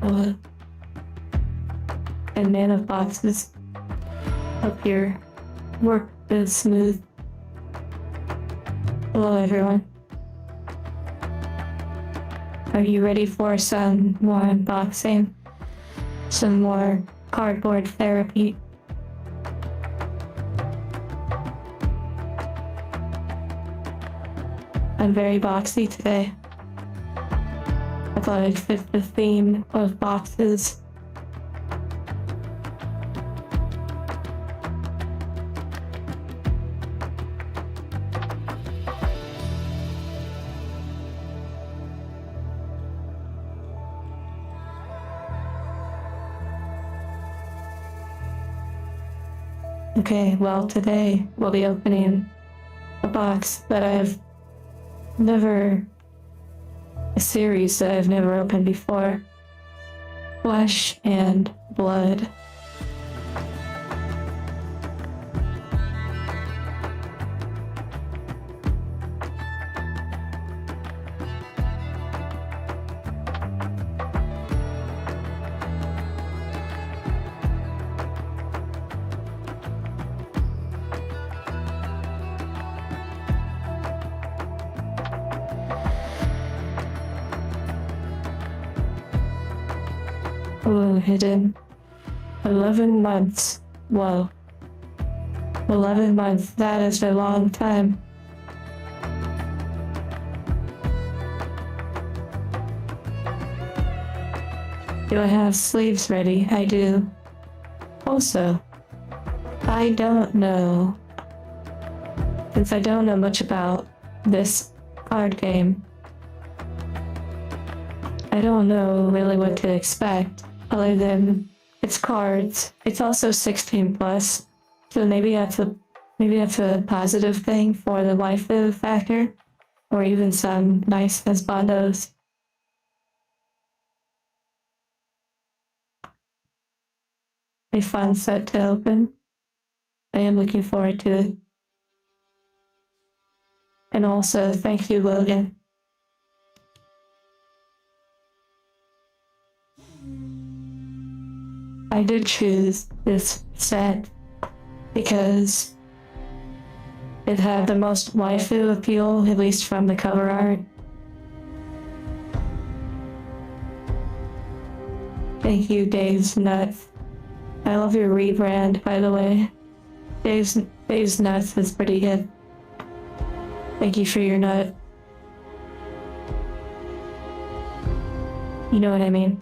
uh, and man of boxes. Hope your work is smooth. Hello everyone. Are you ready for some more unboxing? Some more cardboard therapy? I'm very boxy today. I thought I'd fit the theme of boxes. Okay, well today we'll be opening a box that I've never, a series that I've never opened before. Flesh and Blood. Oh, hidden. 11 months. Whoa. 11 months, that is a long time. Do I have sleeves ready? I do. Also, I don't know. Since I don't know much about this card game, I don't know really what to expect. Other than it's cards. It's also 16 plus, so maybe that's a positive thing for the waifu factor, or even some nice husbandos. A fun set to open. I am looking forward to it. And also, thank you, Logan. I did choose this set because it had the most waifu appeal, at least from the cover art. Thank you, Dave's Nuts. I love your rebrand, by the way. Dave's Nuts is pretty good. Thank you for your nut. You know what I mean.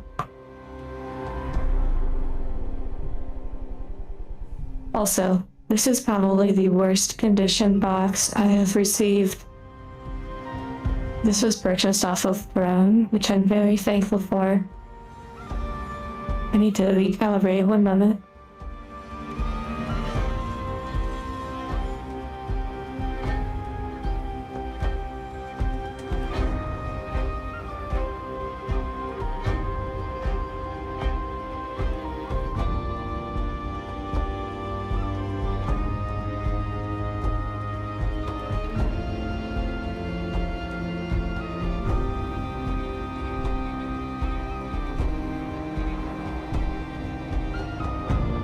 Also, this is probably the worst condition box I have received. This was purchased off of Brown, which I'm very thankful for. I need to recalibrate, one moment.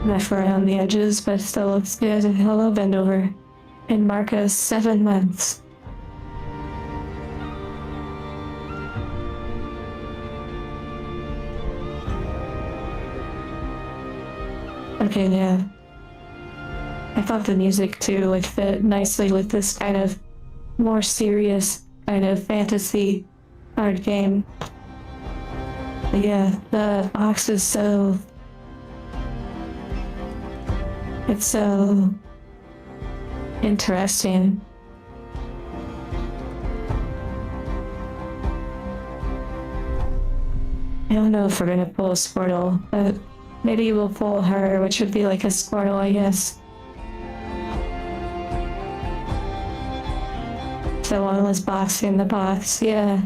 Rough around the edges, but still looks good. Hello, bend over. And Marcos, 7 months. Okay, yeah. I thought the music too would fit nicely with this kind of more serious kind of fantasy card game. But yeah, the box is so... It's so interesting. I don't know if we're gonna pull a Squirtle, but maybe we'll pull her, which would be like a Squirtle, I guess. Someone was boxing the box, yeah.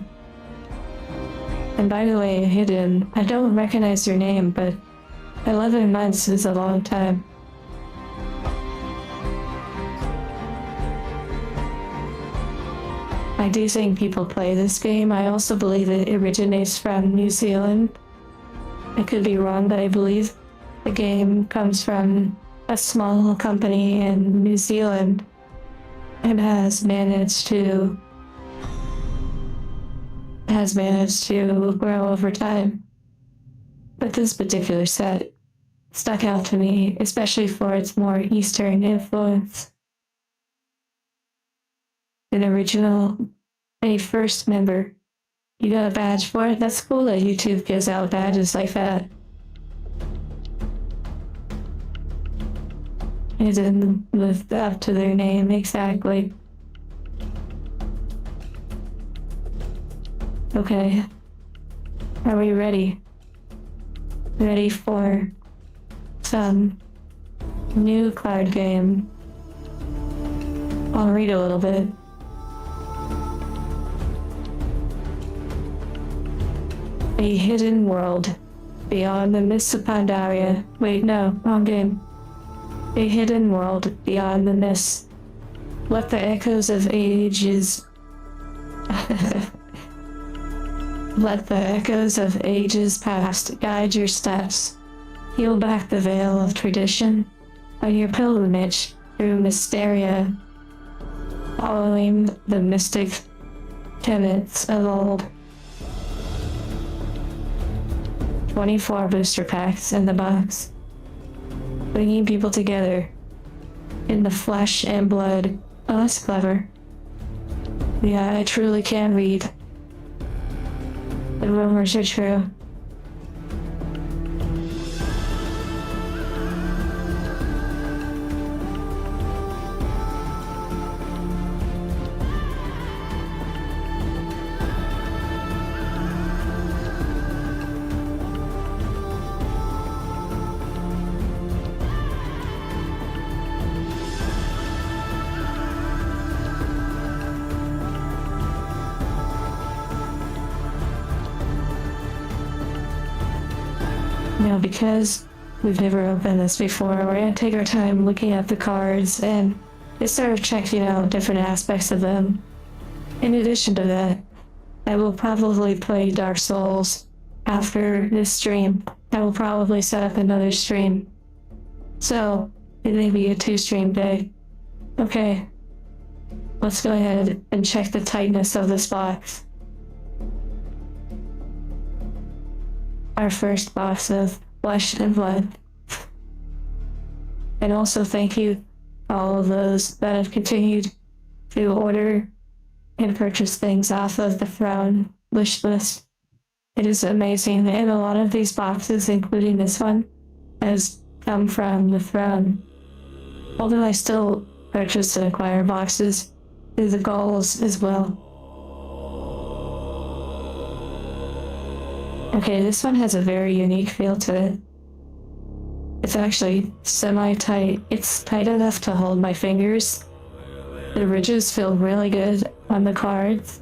And by the way, Hidden, I don't recognize your name, but 11 months is a long time. I do think people play this game. I also believe it originates from New Zealand. I could be wrong, but I believe the game comes from a small company in New Zealand and has managed to grow over time. But this particular set stuck out to me, especially for its more Eastern influence. An original, a first member. You got a badge for it? That's cool that YouTube gives out badges like that. It didn't live up to their name exactly. Okay. Are we ready? Ready for some new card game? I'll read a little bit. A hidden world beyond the mists of Pandaria. Wait, no, wrong game. A hidden world beyond the mists. Let the echoes of ages. Let the echoes of ages past guide your steps. Peel back the veil of tradition on your pilgrimage through Mysteria, following the mystic tenets of old. 24 booster packs in the box, bringing people together in the flesh and blood. Oh, that's clever. Yeah, I truly can read. The rumors are true. Now, because we've never opened this before, we're going to take our time looking at the cards and just sort of checking out different aspects of them. In addition to that, I will probably play Dark Souls after this stream. I will probably set up another stream. So, it may be a 2-stream day. Okay, let's go ahead and check the tightness of this box. Our first box of flesh and blood. And also thank you all of those that have continued to order and purchase things off of the Throne wish list. It is amazing, and a lot of these boxes, including this one, has come from the Throne. Although I still purchase and acquire boxes through the goals as well. Okay, this one has a very unique feel to it. It's actually semi-tight. It's tight enough to hold my fingers. The ridges feel really good on the cards.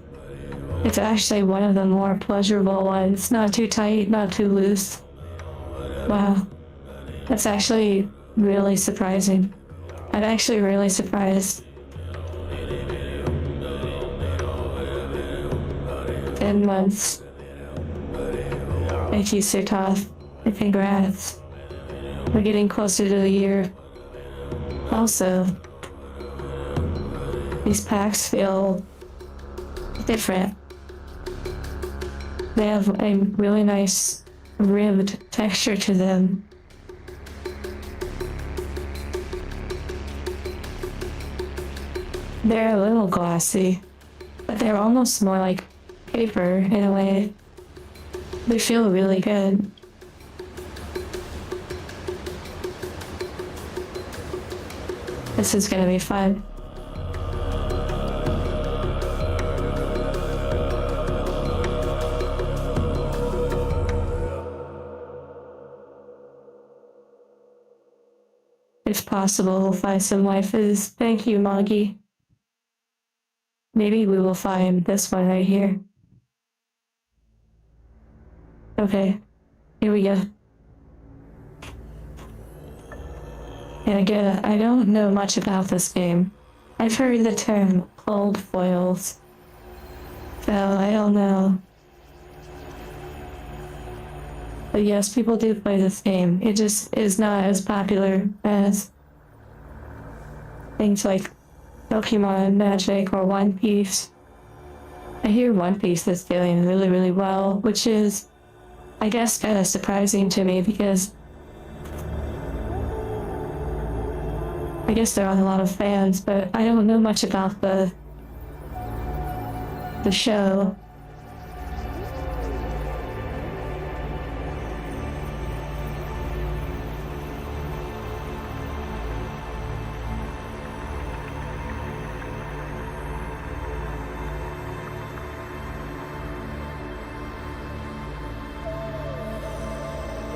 It's actually one of the more pleasurable ones. Not too tight, not too loose. Wow. That's actually really surprising. I'm actually really surprised. 10 months. Thank you, Sirtoth, and congrats. We're getting closer to the year. Also, these packs feel different. They have a really nice ribbed texture to them. They're a little glossy, but they're almost more like paper in a way. They feel really good. This is gonna be fun. If possible, we'll find some waifus. Thank you, Moggy. Maybe we will find this one right here. Okay, here we go. And again, I don't know much about this game. I've heard the term cold foils, so I don't know. But yes, people do play this game. It just is not as popular as things like Pokemon, Magic, or One Piece. I hear One Piece is doing really, really well, which is, I guess, kind of surprising to me because I guess there are a lot of fans, but I don't know much about the show.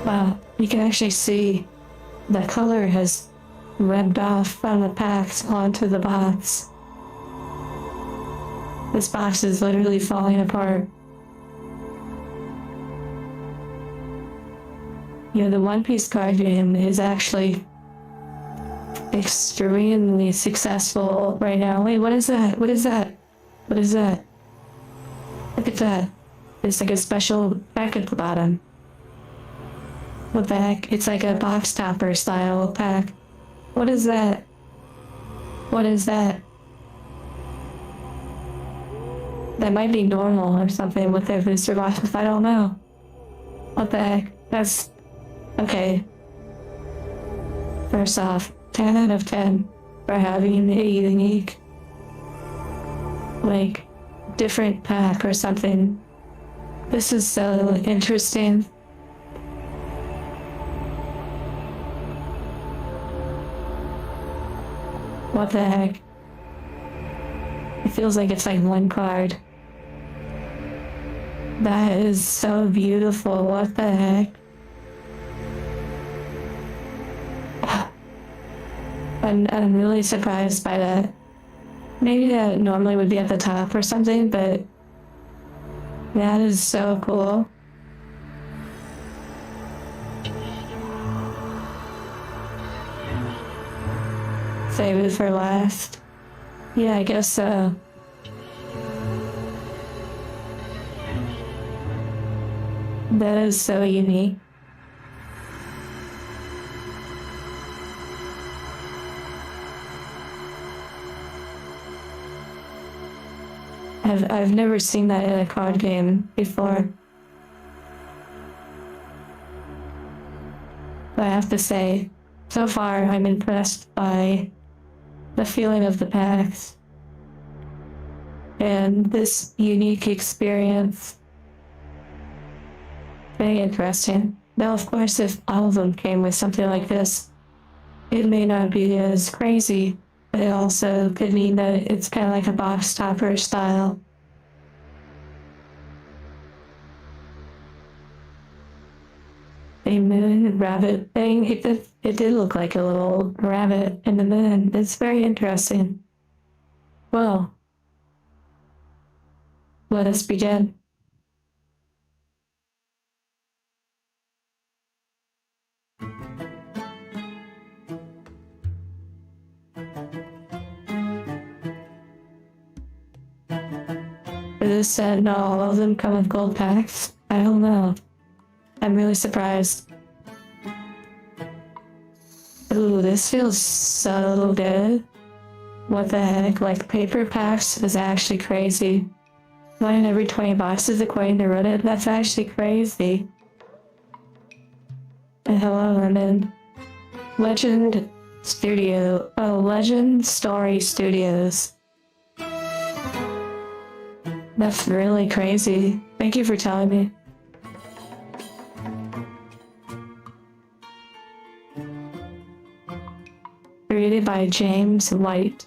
Wow, you can actually see the color has rubbed off from the packs onto the box. This box is literally falling apart. You know, the One Piece card game is actually extremely successful right now. Wait, what is that? What is that? What is that? Look at that. It's like a special pack at the bottom. What the heck? It's like a box topper style pack. What is that? What is that? That might be normal or something with their booster boxes. I don't know. What the heck? That's... okay. First off, 10 out of 10 for having a unique, like, different pack or something. This is so interesting. What the heck? It feels like it's like one card. That is so beautiful. What the heck? I'm really surprised by that. Maybe that normally would be at the top or something, but that is so cool. Save it for last. Yeah, I guess so. That is so unique. I've never seen that in a card game before. But I have to say, so far I'm impressed by the feeling of the packs and this unique experience. Very interesting. Now, of course, if all of them came with something like this, it may not be as crazy, but it also could mean that it's kind of like a box topper style. A moon rabbit thing. It did look like a little rabbit in the moon. It's very interesting. Well, let us begin. For this set, not all of them come with gold packs. I don't know. I'm really surprised. Ooh, this feels so good. What the heck? Like, paper packs is actually crazy. 1 in every 20 boxes according to Reddit. That's actually crazy. And hello, Lemon. Legend Story Studios. That's really crazy. Thank you for telling me. Created by James White.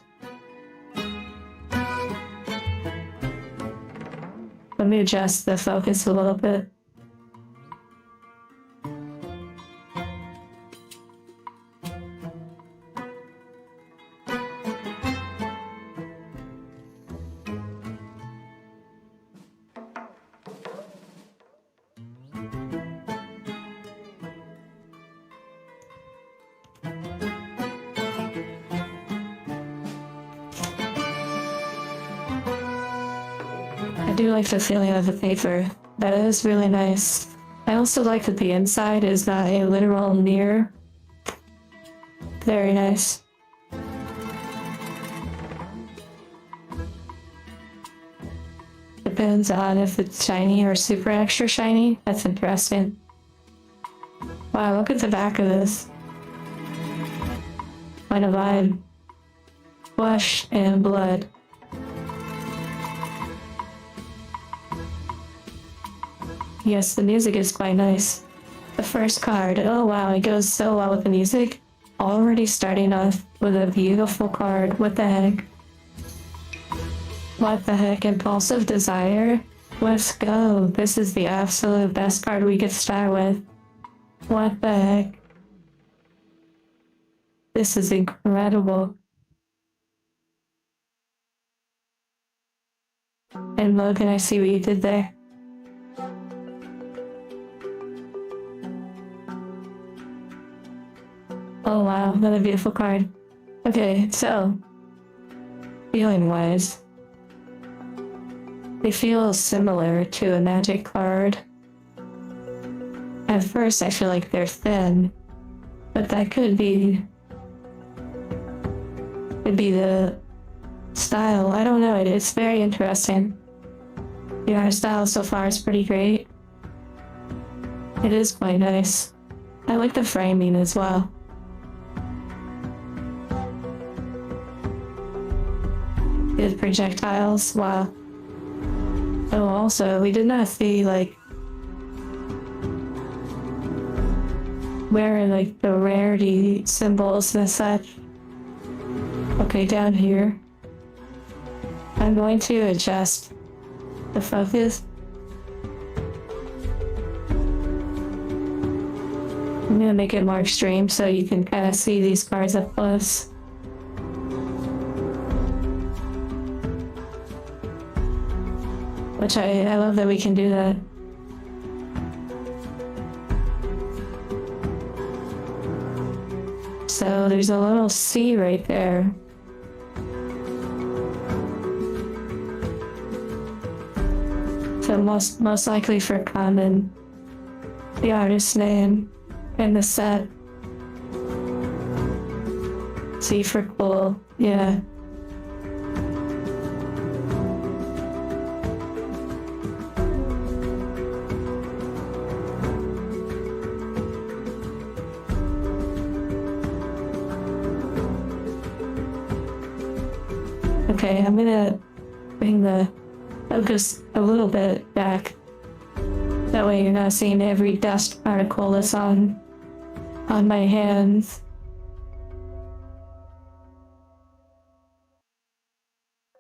Let me adjust the focus a little bit. I do like the feeling of the paper. That is really nice. I also like that the inside is not a literal mirror. Very nice. Depends on if it's shiny or super extra shiny. That's interesting. Wow, look at the back of this. Quite a vibe. Flesh and blood. Yes, the music is quite nice. The first card, oh wow, it goes so well with the music. Already starting off with a beautiful card. What the heck? What the heck? Impulsive Desire? Let's go. This is the absolute best card we could start with. What the heck? This is incredible. And Logan, I see what you did there. Oh wow, another beautiful card. Okay, so feeling wise, they feel similar to a magic card. At first I feel like they're thin, but that could be the style. I don't know, it's very interesting. The art style so far is pretty great. It is quite nice. I like the framing as well. Good projectiles, wow. Oh, also, we did not see, like, where, like, the rarity symbols and such. Okay, down here. I'm going to adjust the focus. I'm gonna make it more extreme so you can kind of see these cards up close. Which I love that we can do that. So there's a little C right there. So most likely for common, the artist's name, and the set. C for cool, yeah. Okay, I'm gonna bring the focus a little bit back. That way you're not seeing every dust particle that's on my hands.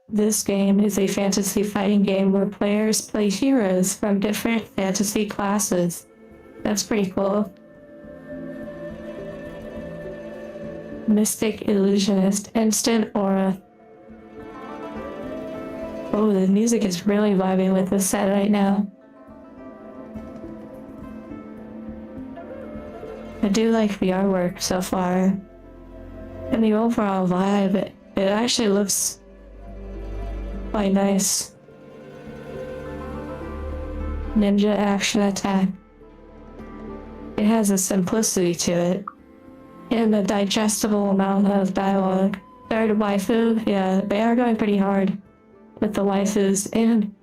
This game is a fantasy fighting game where players play heroes from different fantasy classes. That's pretty cool. Mystic Illusionist, Instant Aura. Oh, the music is really vibing with this set right now. I do like the artwork so far. And the overall vibe, it actually looks quite nice. Ninja action attack. It has a simplicity to it. And a digestible amount of dialogue. Third waifu, yeah, they are going pretty hard with the waifus, and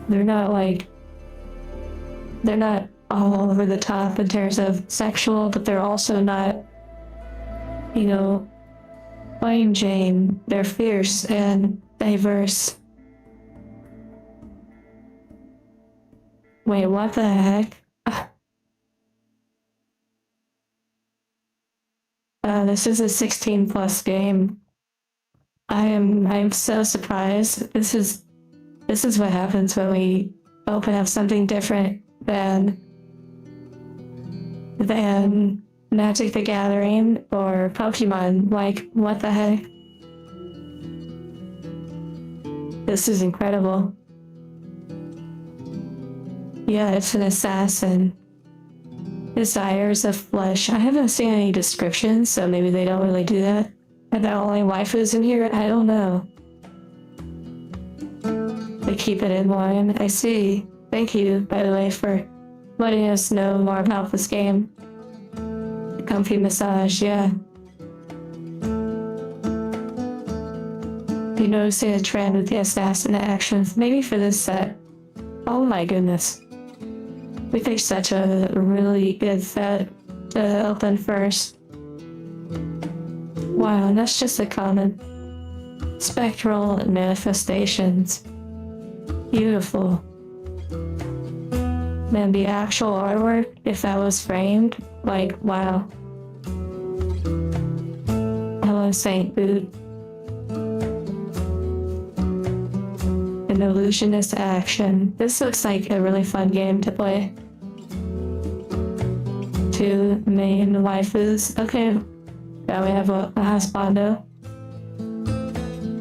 they're not all over the top in terms of sexual, but they're also not, you know, plain Jane. They're fierce and diverse. Wait, what the heck? This is a 16+ game. I'm so surprised. This is what happens when we open up something different than Magic the Gathering or Pokemon. Like, what the heck? This is incredible. Yeah, it's an assassin. Desires of flesh. I haven't seen any descriptions, so maybe they don't really do that. Are there only waifus in here? I don't know. They keep it in line. I see. Thank you, by the way, for letting us know more about this game. Comfy massage, yeah. You noticing a trend with the assassin actions, maybe for this set. Oh my goodness. We picked such a really good set to open first. Wow, and that's just a common. Spectral manifestations. Beautiful. Man, the actual artwork, if that was framed, like, wow. Hello, Saint Boot. An illusionist action. This looks like a really fun game to play. 2 main waifus. Okay, now we have a husbando.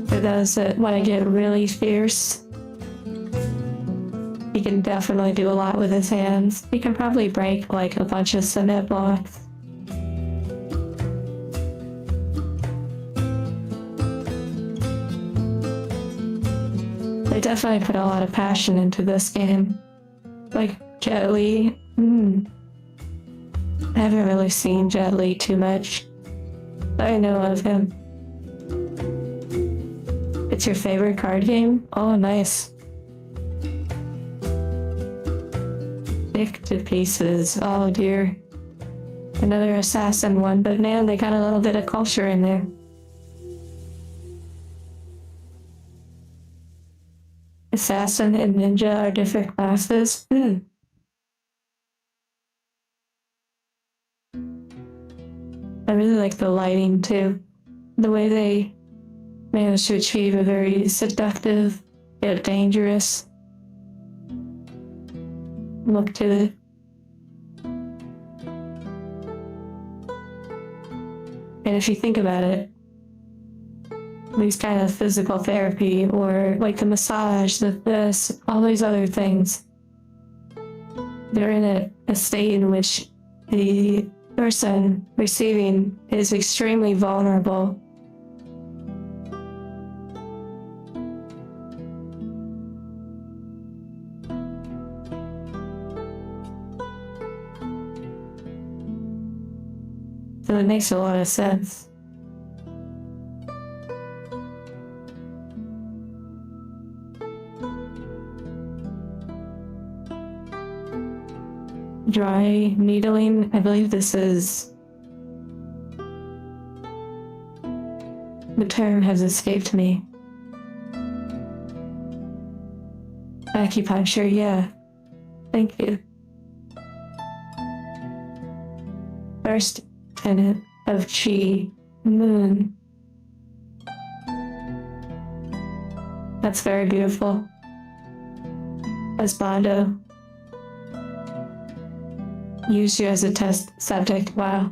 For those that want to get really fierce, he can definitely do a lot with his hands. He can probably break like a bunch of cement blocks. They definitely put a lot of passion into this game. Like Jet Li. I haven't really seen Jet Li too much, but I know of him. It's your favorite card game? Oh, nice. Pick to pieces. Oh dear. Another assassin one, but man, they got a little bit of culture in there. Assassin and ninja are different classes. I really like the lighting too. The way they managed to achieve a very seductive yet dangerous look to it. And if you think about it, these kind of physical therapy or like the massage, this, all these other things, they're in a state in which the person receiving is extremely vulnerable. So it makes a lot of sense. Dry needling, I believe this is... The term has escaped me. Acupuncture, yeah. Thank you. First tenet of Chi, moon. That's very beautiful. Husbando. Use you as a test subject. Wow.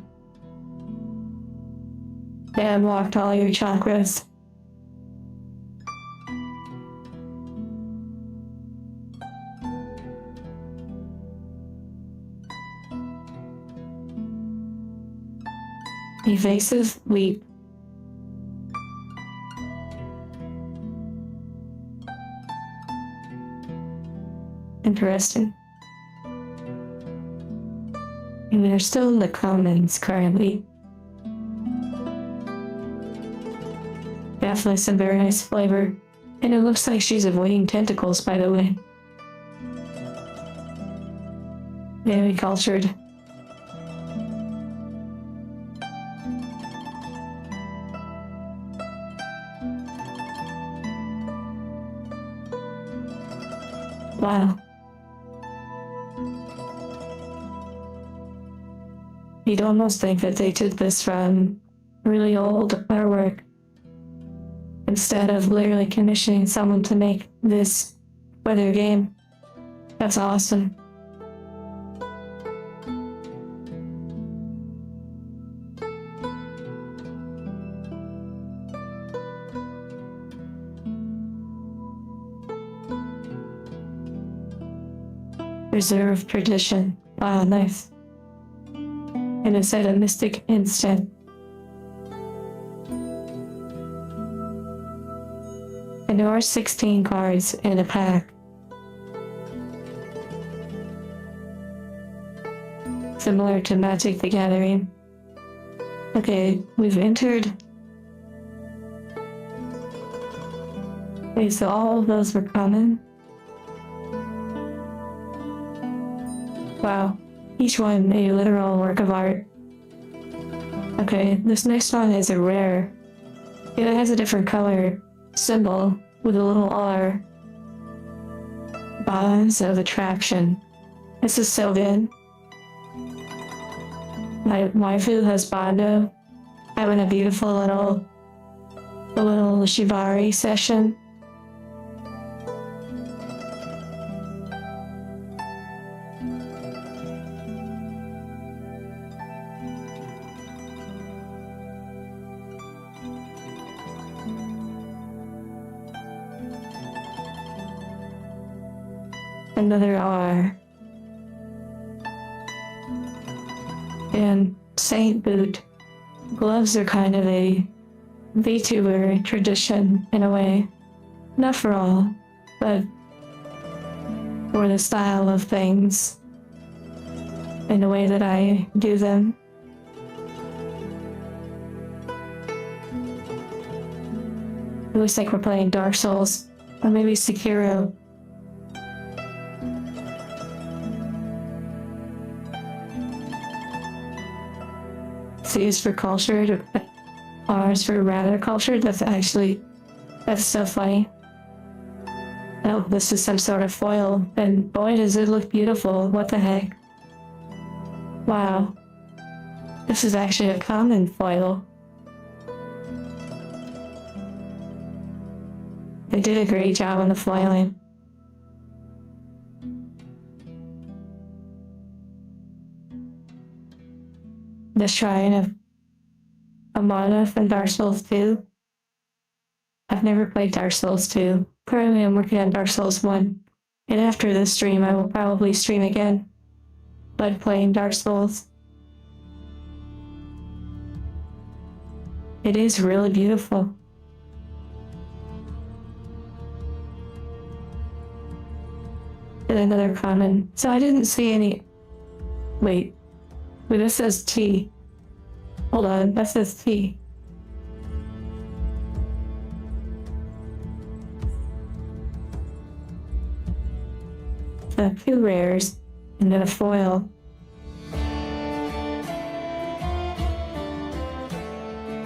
They unlocked all your chakras. Evasive leap. Interesting. And they're still in the commons currently. Definitely some very nice flavor. And it looks like she's avoiding tentacles, by the way. Very cultured. Wow. You'd almost think that they took this from really old artwork instead of literally commissioning someone to make this for their game. That's awesome. Reserve tradition. Wow, nice. And it said a mystic instant. And there are 16 cards in a pack. similar to Magic the Gathering. Okay, we've entered. Okay, so all of those were common. Wow, each one a literal work of art. Okay, this next one is a rare. It has a different color symbol with a little R. Bonds of Attraction. This is so good. My waifu has Bondo having a beautiful little shibari session. Another R. And Saint Boot. Gloves are kind of a VTuber tradition in a way. Not for all, but for the style of things and the way that I do them. It looks like we're playing Dark Souls, or maybe Sekiro. C is for cultured, R is for rather cultured. That's so funny. Oh, this is some sort of foil, and boy does it look beautiful. What the heck? Wow. This is actually a common foil. They did a great job on the foiling. The Shrine of Amaneth and Dark Souls 2. I've never played Dark Souls 2. Currently I'm working on Dark Souls 1. And after this stream I will probably stream again. But playing Dark Souls. It is really beautiful. And another common. So I didn't see any... Wait, this says T. Hold on, that says T. Two rares, and then a foil.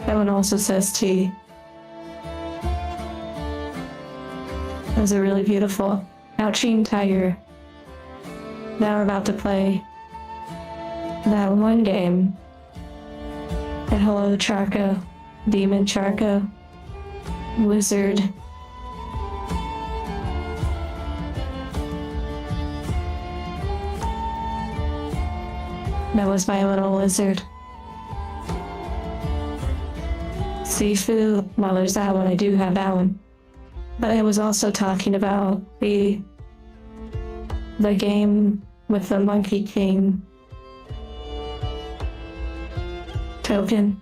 That one also says T. Those are really beautiful. Crouching Tiger. Now we're about to play that one game. And hello, Charco. Demon Charco. Wizard. That was my little lizard. Sifu. Well, there's that one. I do have that one. But I was also talking about the game with the Monkey King token.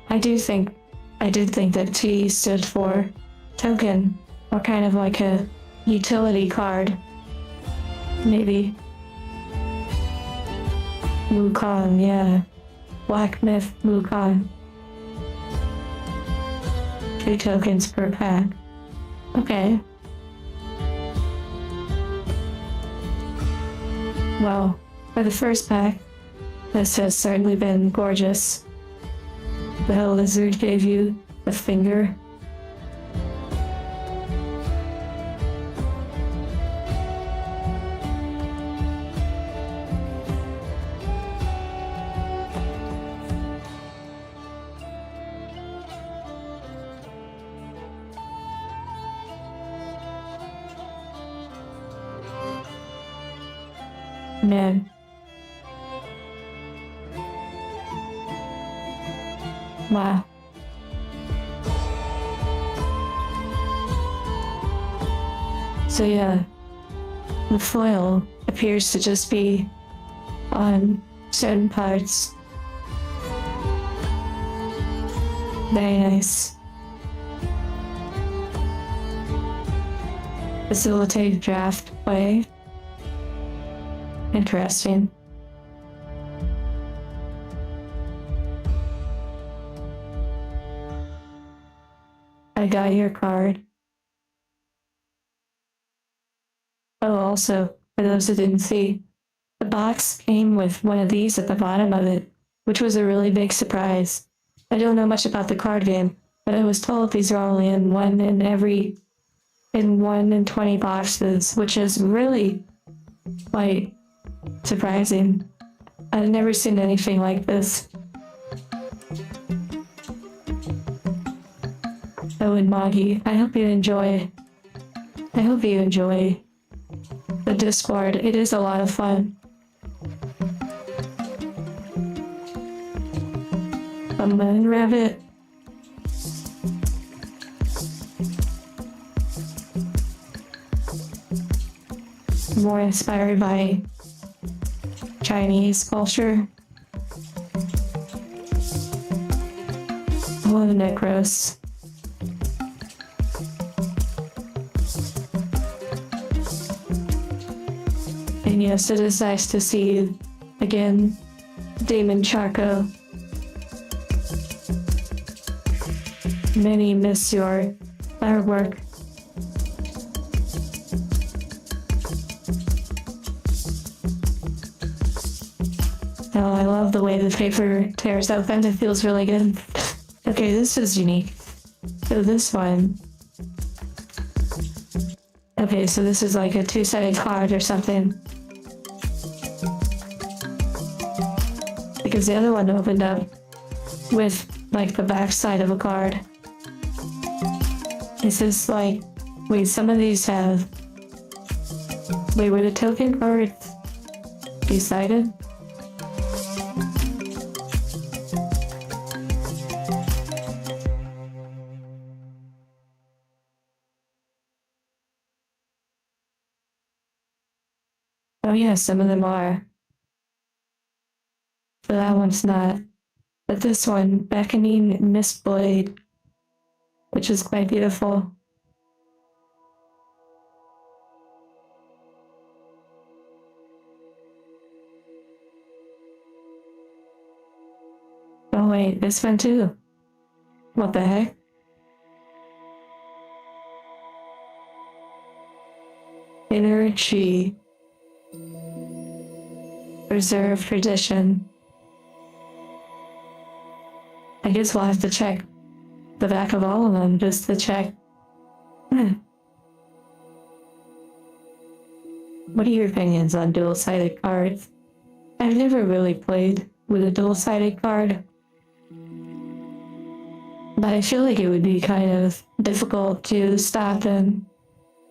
I did think that T stood for token, or kind of like a utility card. Maybe. Wukong, yeah. Black Myth Wukong. 2 tokens per pack. Okay. Well, for the first pack, this has certainly been gorgeous. The lizard gave you a finger. Man. Wow. So yeah, the foil appears to just be on certain parts. Very nice. Facilitate draft way. Interesting. I got your card. Oh, also, for those who didn't see, the box came with one of these at the bottom of it, which was a really big surprise. I don't know much about the card game, but I was told these are only in 1 in 20 boxes, which is really quite surprising. I've never seen anything like this. Oh, and Moggy, I hope you enjoy the Discord. It is a lot of fun. A moon rabbit. More inspired by Chinese culture. Oh, Necros. And yes, it is nice to see again Damon Charco. Many miss your artwork. Oh, I love the way the paper tears open. It feels really good. Okay, this is unique. So this one. Okay, so this is like a two-sided card or something. Because the other one opened up with like the back side of a card. Is this like, wait, some of these have, wait, were the token cards decided? Oh yeah, some of them are. But that one's not. But this one, Beckoning Mistveil, which is quite beautiful. Oh wait, this one too. What the heck? Inner Chi. Preserve tradition. I guess we'll have to check the back of all of them just to check. What are your opinions on dual-sided cards? I've never really played with a dual-sided card. But I feel like it would be kind of difficult to stop and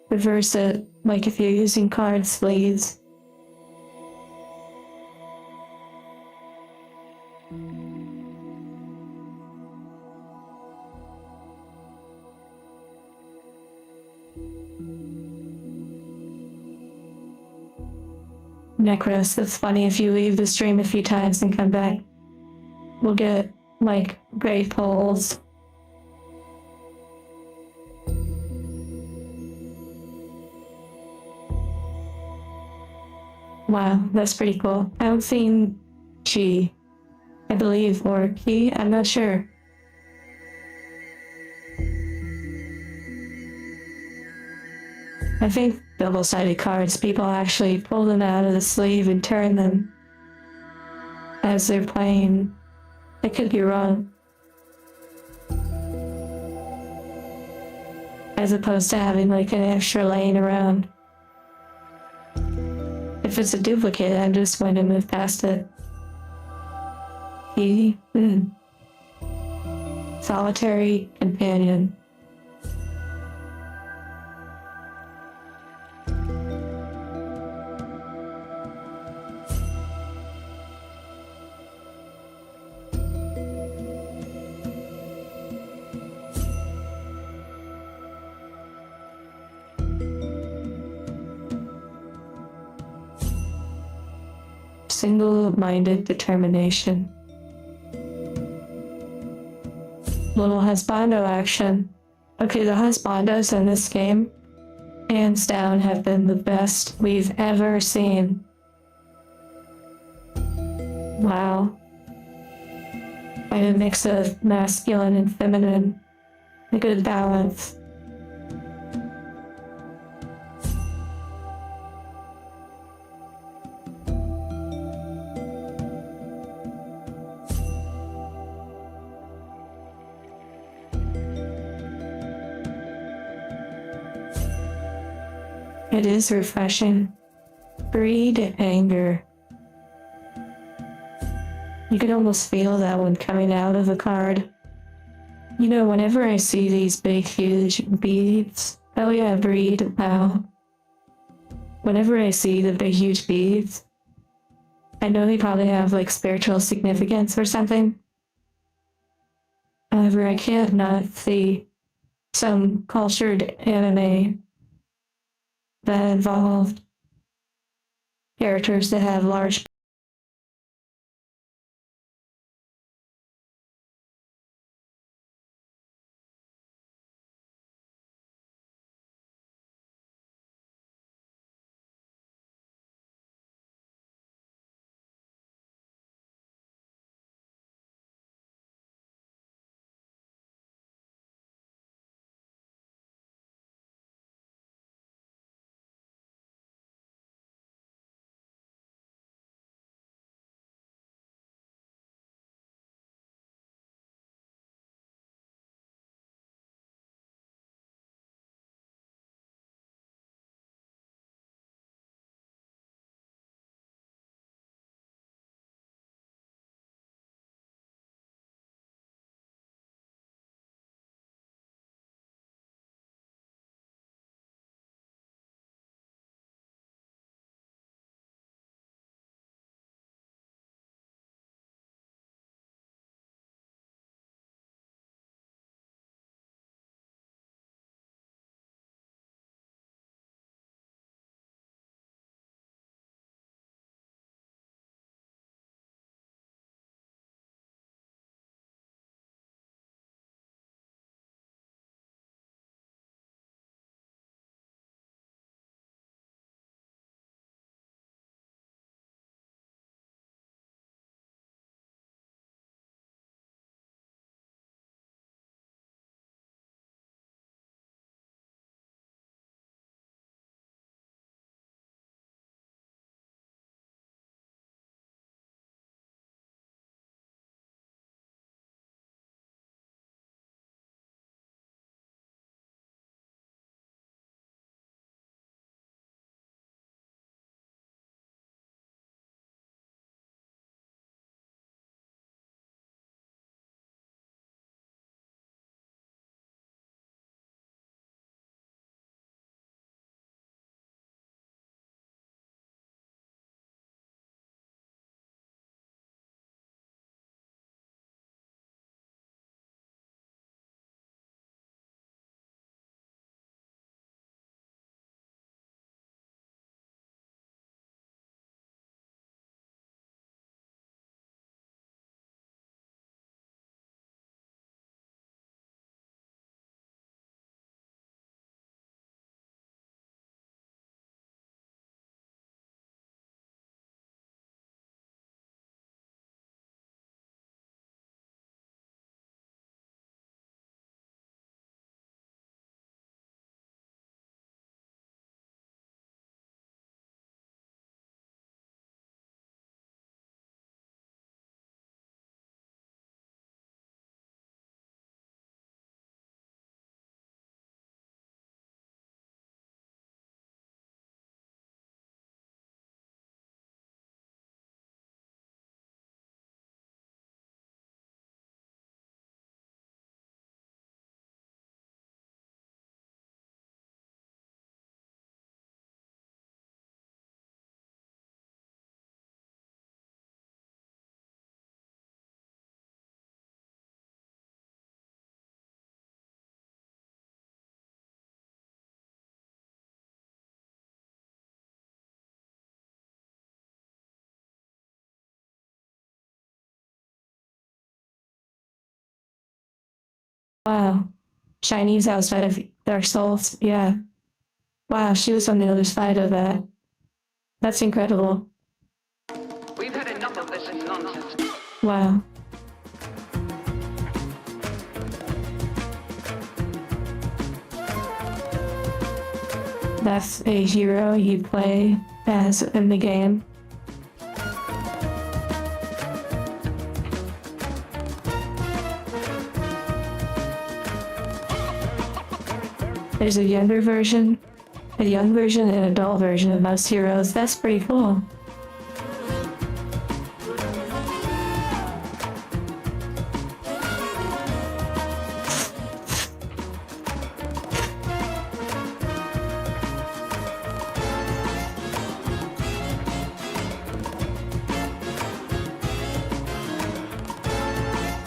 reverse it, like if you're using card sleeves. Necros, it's funny if you leave the stream a few times and come back. We'll get, like, great polls. Wow, that's pretty cool. I've seen Chi, I believe, or Ki, I'm not sure. I think double-sided cards, people actually pull them out of the sleeve and turn them as they're playing. I could be wrong. As opposed to having like an extra laying around. If it's a duplicate, I'm just going to move past it. Solitary companion. Single-minded determination. Little husbando action. Okay, the husbandos in this game, hands down, have been the best we've ever seen. Wow. By a mix of masculine and feminine. a good balance. It is refreshing. Breed anger. You can almost feel that one coming out of the card. You know, whenever I see these big, huge beads, oh yeah, breed, wow. Whenever I see the big, huge beads, I know they probably have like spiritual significance or something. However, I can't not see some cultured anime that involved characters that have large. Wow. Chinese outside of their souls. Yeah. Wow, she was on the other side of that. That's incredible. We've had enough of this nonsense. Wow. that's a hero you play as in the game. There's a younger version, a young version, and an adult version of most heroes. That's pretty cool.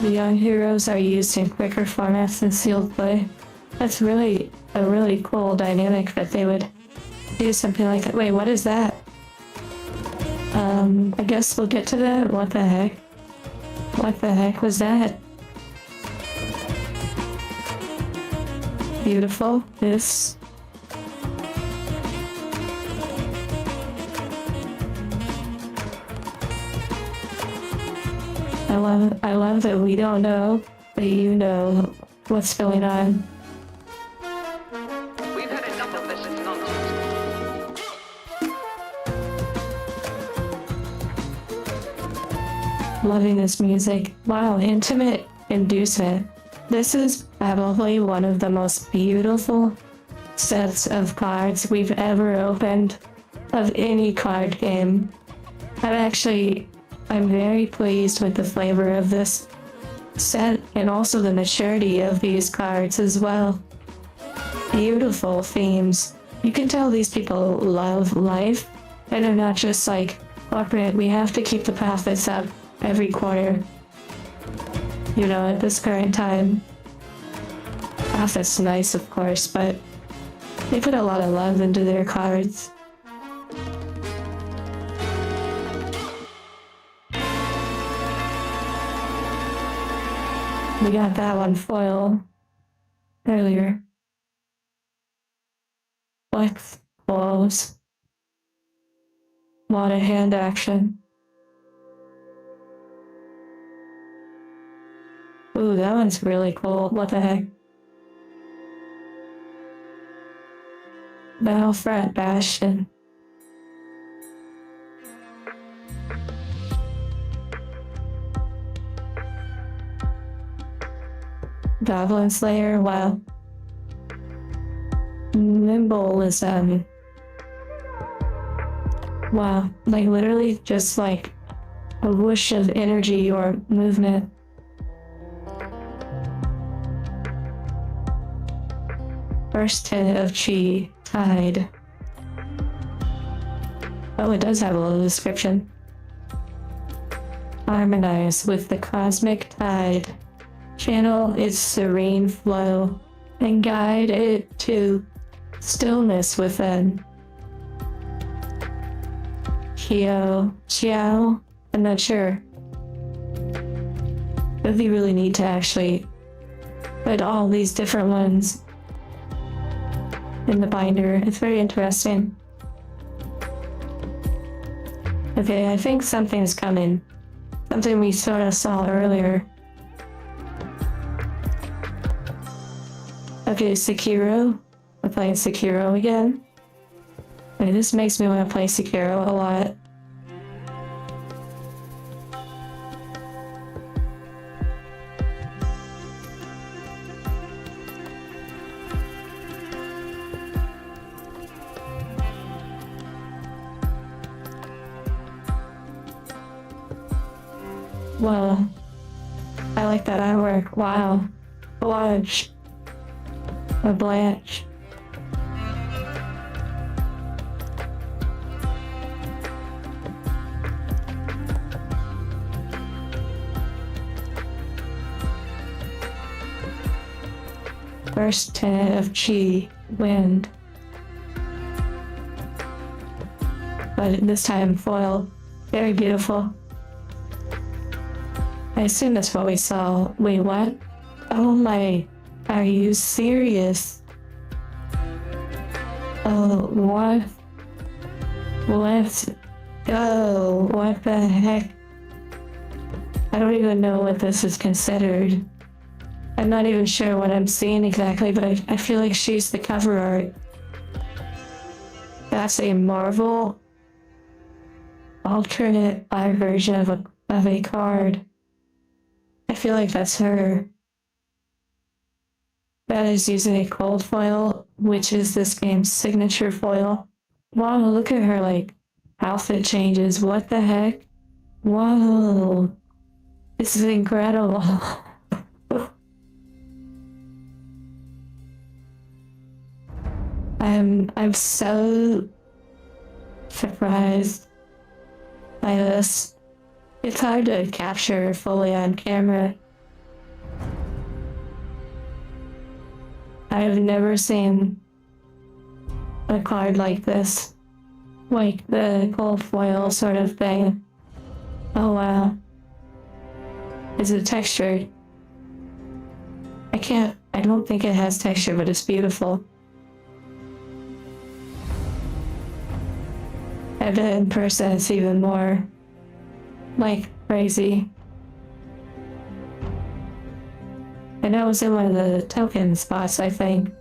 The young heroes are used in quicker formats than sealed play. That's really a really cool dynamic that they would do something like that. Wait, what is that? I guess we'll get to that. What the heck? What the heck was that? Beautiful. This. I love that we don't know, but you know what's going on. We've had enough of this nonsense. Loving this music. Wow, intimate inducement. This is probably one of the most beautiful sets of cards we've ever opened of any card game. I'm very pleased with the flavor of this set and also the maturity of these cards as well. Beautiful themes. You can tell these people love life and they're not just like, corporate, we have to keep the profits up every quarter. You know, at this current time. Profit's nice, of course, but they put a lot of love into their cards. We got that one foil earlier. Flex, close. Lot of hand action. Ooh, that one's really cool. What the heck? Battlefront Bastion. Goblin Slayer, wow. Nimbleism. Wow, like literally just like a whoosh of energy or movement. First hit of chi, tide. Oh, it does have a little description. Harmonize with the cosmic tide. Channel its serene flow and guide it to stillness within. Chiao, I'm not sure. It would be really neat to actually put all these different ones in the binder. It's very interesting. Okay, I think something's coming. Something we sort of saw earlier. Okay, Sekiro. We're playing Sekiro again. Okay, this makes me want to play Sekiro a lot. Well, I like that artwork. Wow. Blanche. A Blanche. First tenet of chi, wind. But this time foil. Very beautiful. I assume that's what we saw. Wait, what? Oh my, are you serious? Oh, what? Let's go. What the heck? I don't even know what this is considered. I'm not even sure what I'm seeing exactly, but I feel like she's the cover art. That's a Marvel alternate art version of a card. I feel like that's her. That is using a cold foil, which is this game's signature foil. Wow, look at her, like, outfit changes. What the heck? Whoa. This is incredible. I'm so surprised by this. It's hard to capture fully on camera. I've never seen a card like this. Like the gold foil sort of thing. Oh wow. Is it textured? I don't think it has texture, but it's beautiful. And then in person it's even more, like, crazy. And that was in one of the token spots, I think.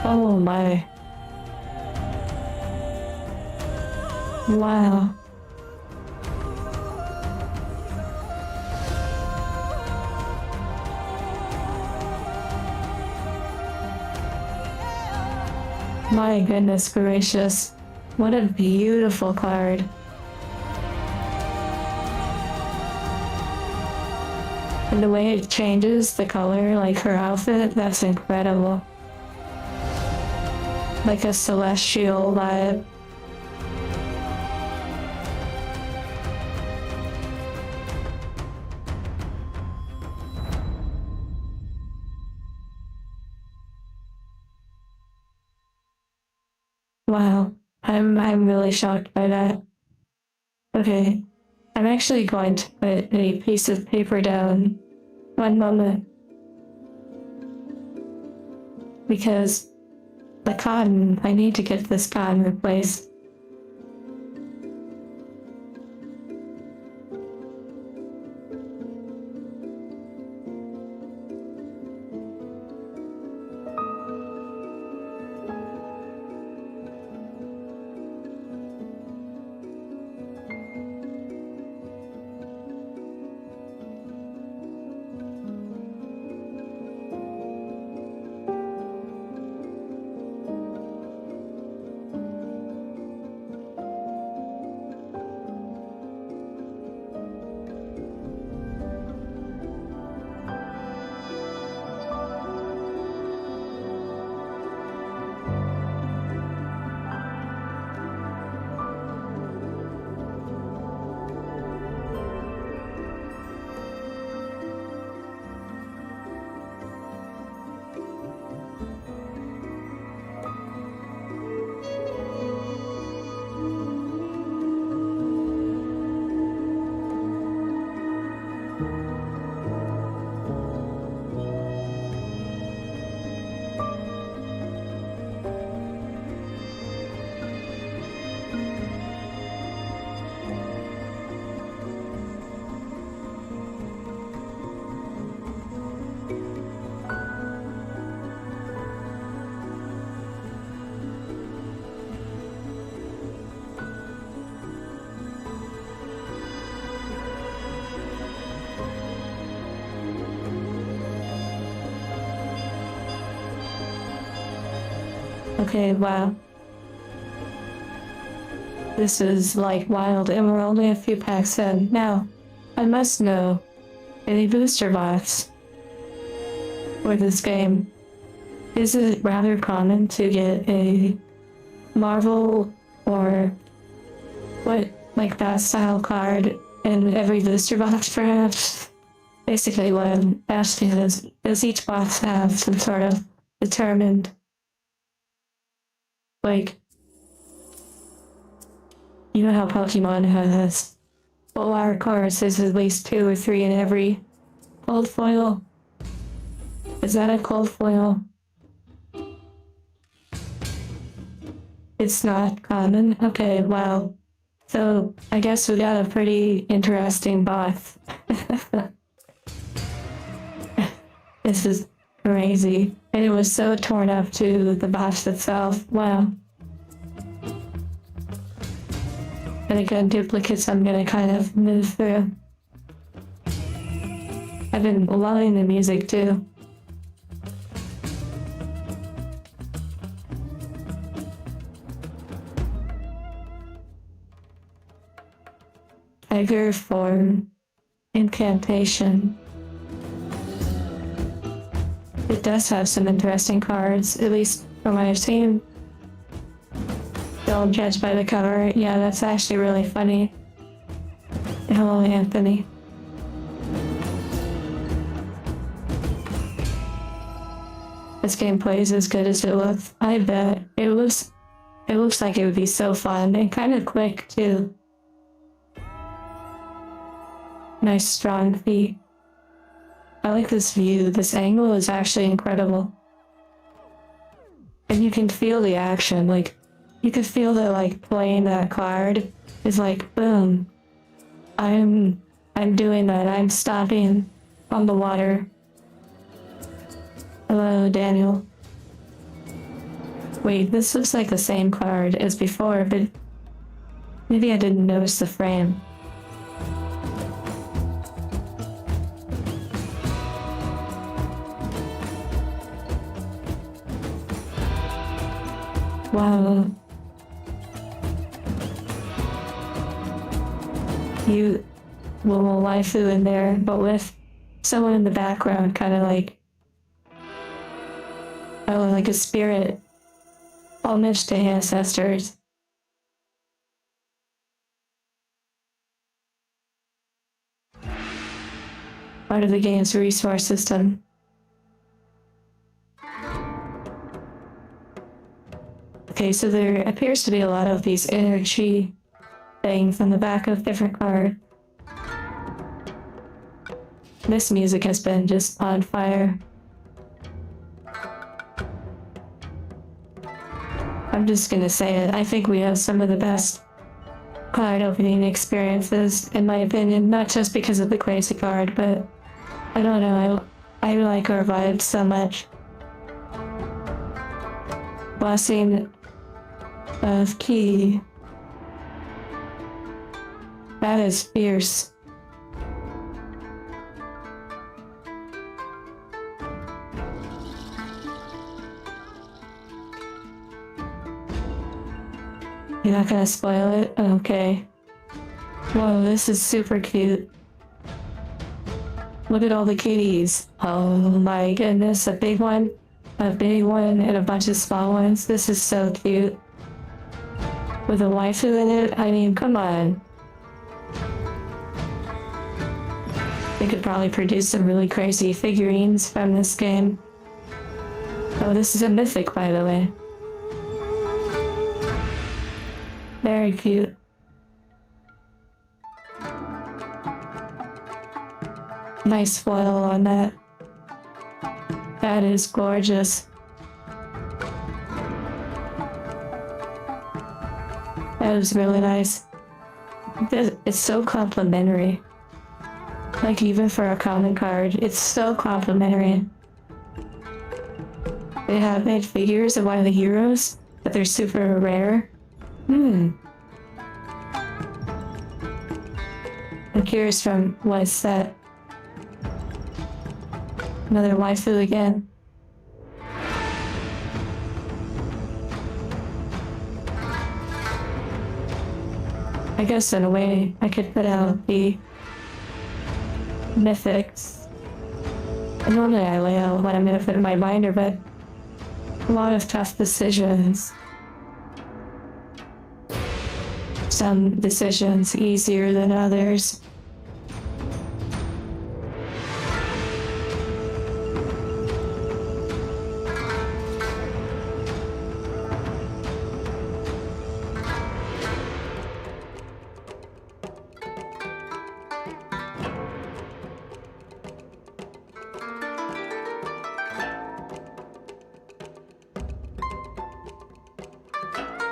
Oh my. Wow. My goodness gracious. What a beautiful card. And the way it changes the color, like her outfit, that's incredible. Like a celestial vibe. Wow, I'm really shocked by that. Okay, I'm actually going to put a piece of paper down. One moment. Because the cotton, I need to get this cotton replaced. Okay, wow. This is like wild, and we're only a few packs in. Now, I must know, in a booster box for this game, is it rather common to get a Marvel or what, like that style card in every booster box perhaps? Basically what I'm asking is, does each box have some sort of determined, like, you know how Pokemon has full art cards, there's at least 2 or 3 in every cold foil? Is that a cold foil? It's not common? Okay, wow. So I guess we got a pretty interesting boss. This is crazy. And it was so torn up to the boss itself. Wow. And again, duplicates I'm gonna kind of move through. I've been loving the music too. Tiger form incantation. It does have some interesting cards, at least from what I've seen. Don't judge by the cover. Yeah, that's actually really funny. Hello, Anthony. This game plays as good as it looks. I bet. It looks like it would be so fun and kind of quick too. Nice strong feet. I like this view. This angle is actually incredible. And you can feel the action, like, you can feel that, like, playing that card is like, boom. I'm doing that. I'm stopping on the water. Hello, Daniel. Wait, this looks like the same card as before, but maybe I didn't notice the frame. Wow. You little waifu in there, but with someone in the background, kind of like, oh, like a spirit. Homage to ancestors. Part of the game's resource system. Okay, so there appears to be a lot of these energy things on the back of different cards. This music has been just on fire. I'm just gonna say it. I think we have some of the best card opening experiences, in my opinion. Not just because of the crazy card, but I don't know. I like our vibe so much. Blessing of Key. That is fierce. You're not gonna spoil it? Okay. Whoa, this is super cute. Look at all the kitties. Oh my goodness, a big one, and a bunch of small ones. This is so cute. With a waifu in it, I mean, come on. They could probably produce some really crazy figurines from this game. Oh, this is a mythic, by the way. Very cute. Nice foil on that. That is gorgeous. That was really nice. It's so complimentary. Like, even for a common card, it's so complimentary. They have made figures of one of the heroes, but they're super rare. I'm curious from what is that? Another waifu again. I guess in a way I could put out the mythics. And normally I lay out what I'm gonna put in my binder, but a lot of tough decisions. Some decisions easier than others.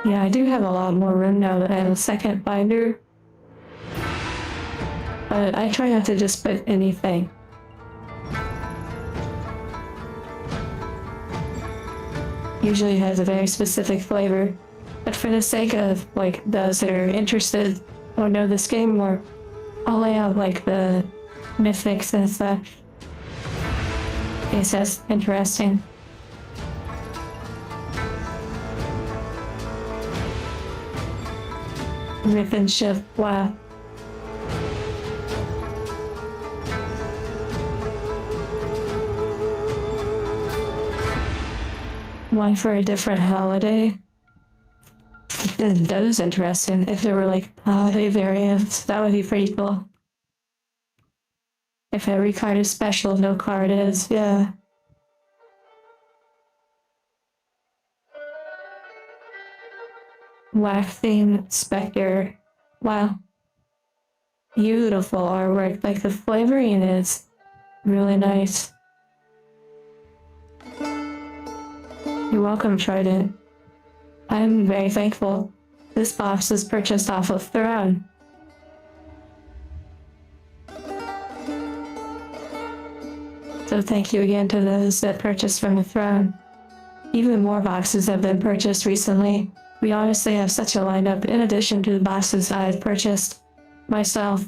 Yeah, I do have a lot more room now that I have a second binder. But I try not to just put anything. Usually has a very specific flavor. But for the sake of, like, those that are interested or know this game more, I'll lay out, like, the mythics and such. It's just interesting. Myth and ship, wow. Why for a different holiday? That is interesting. If there were like holiday variants, that would be pretty cool. If every card is special, no card is, yeah. Waxing Spectre. Wow. Beautiful artwork. Like the flavoring is really nice. You're welcome, Trident. I'm very thankful. This box was purchased off of Throne. So thank you again to those that purchased from the Throne. Even more boxes have been purchased recently. We honestly have such a lineup in addition to the boxes I've purchased myself,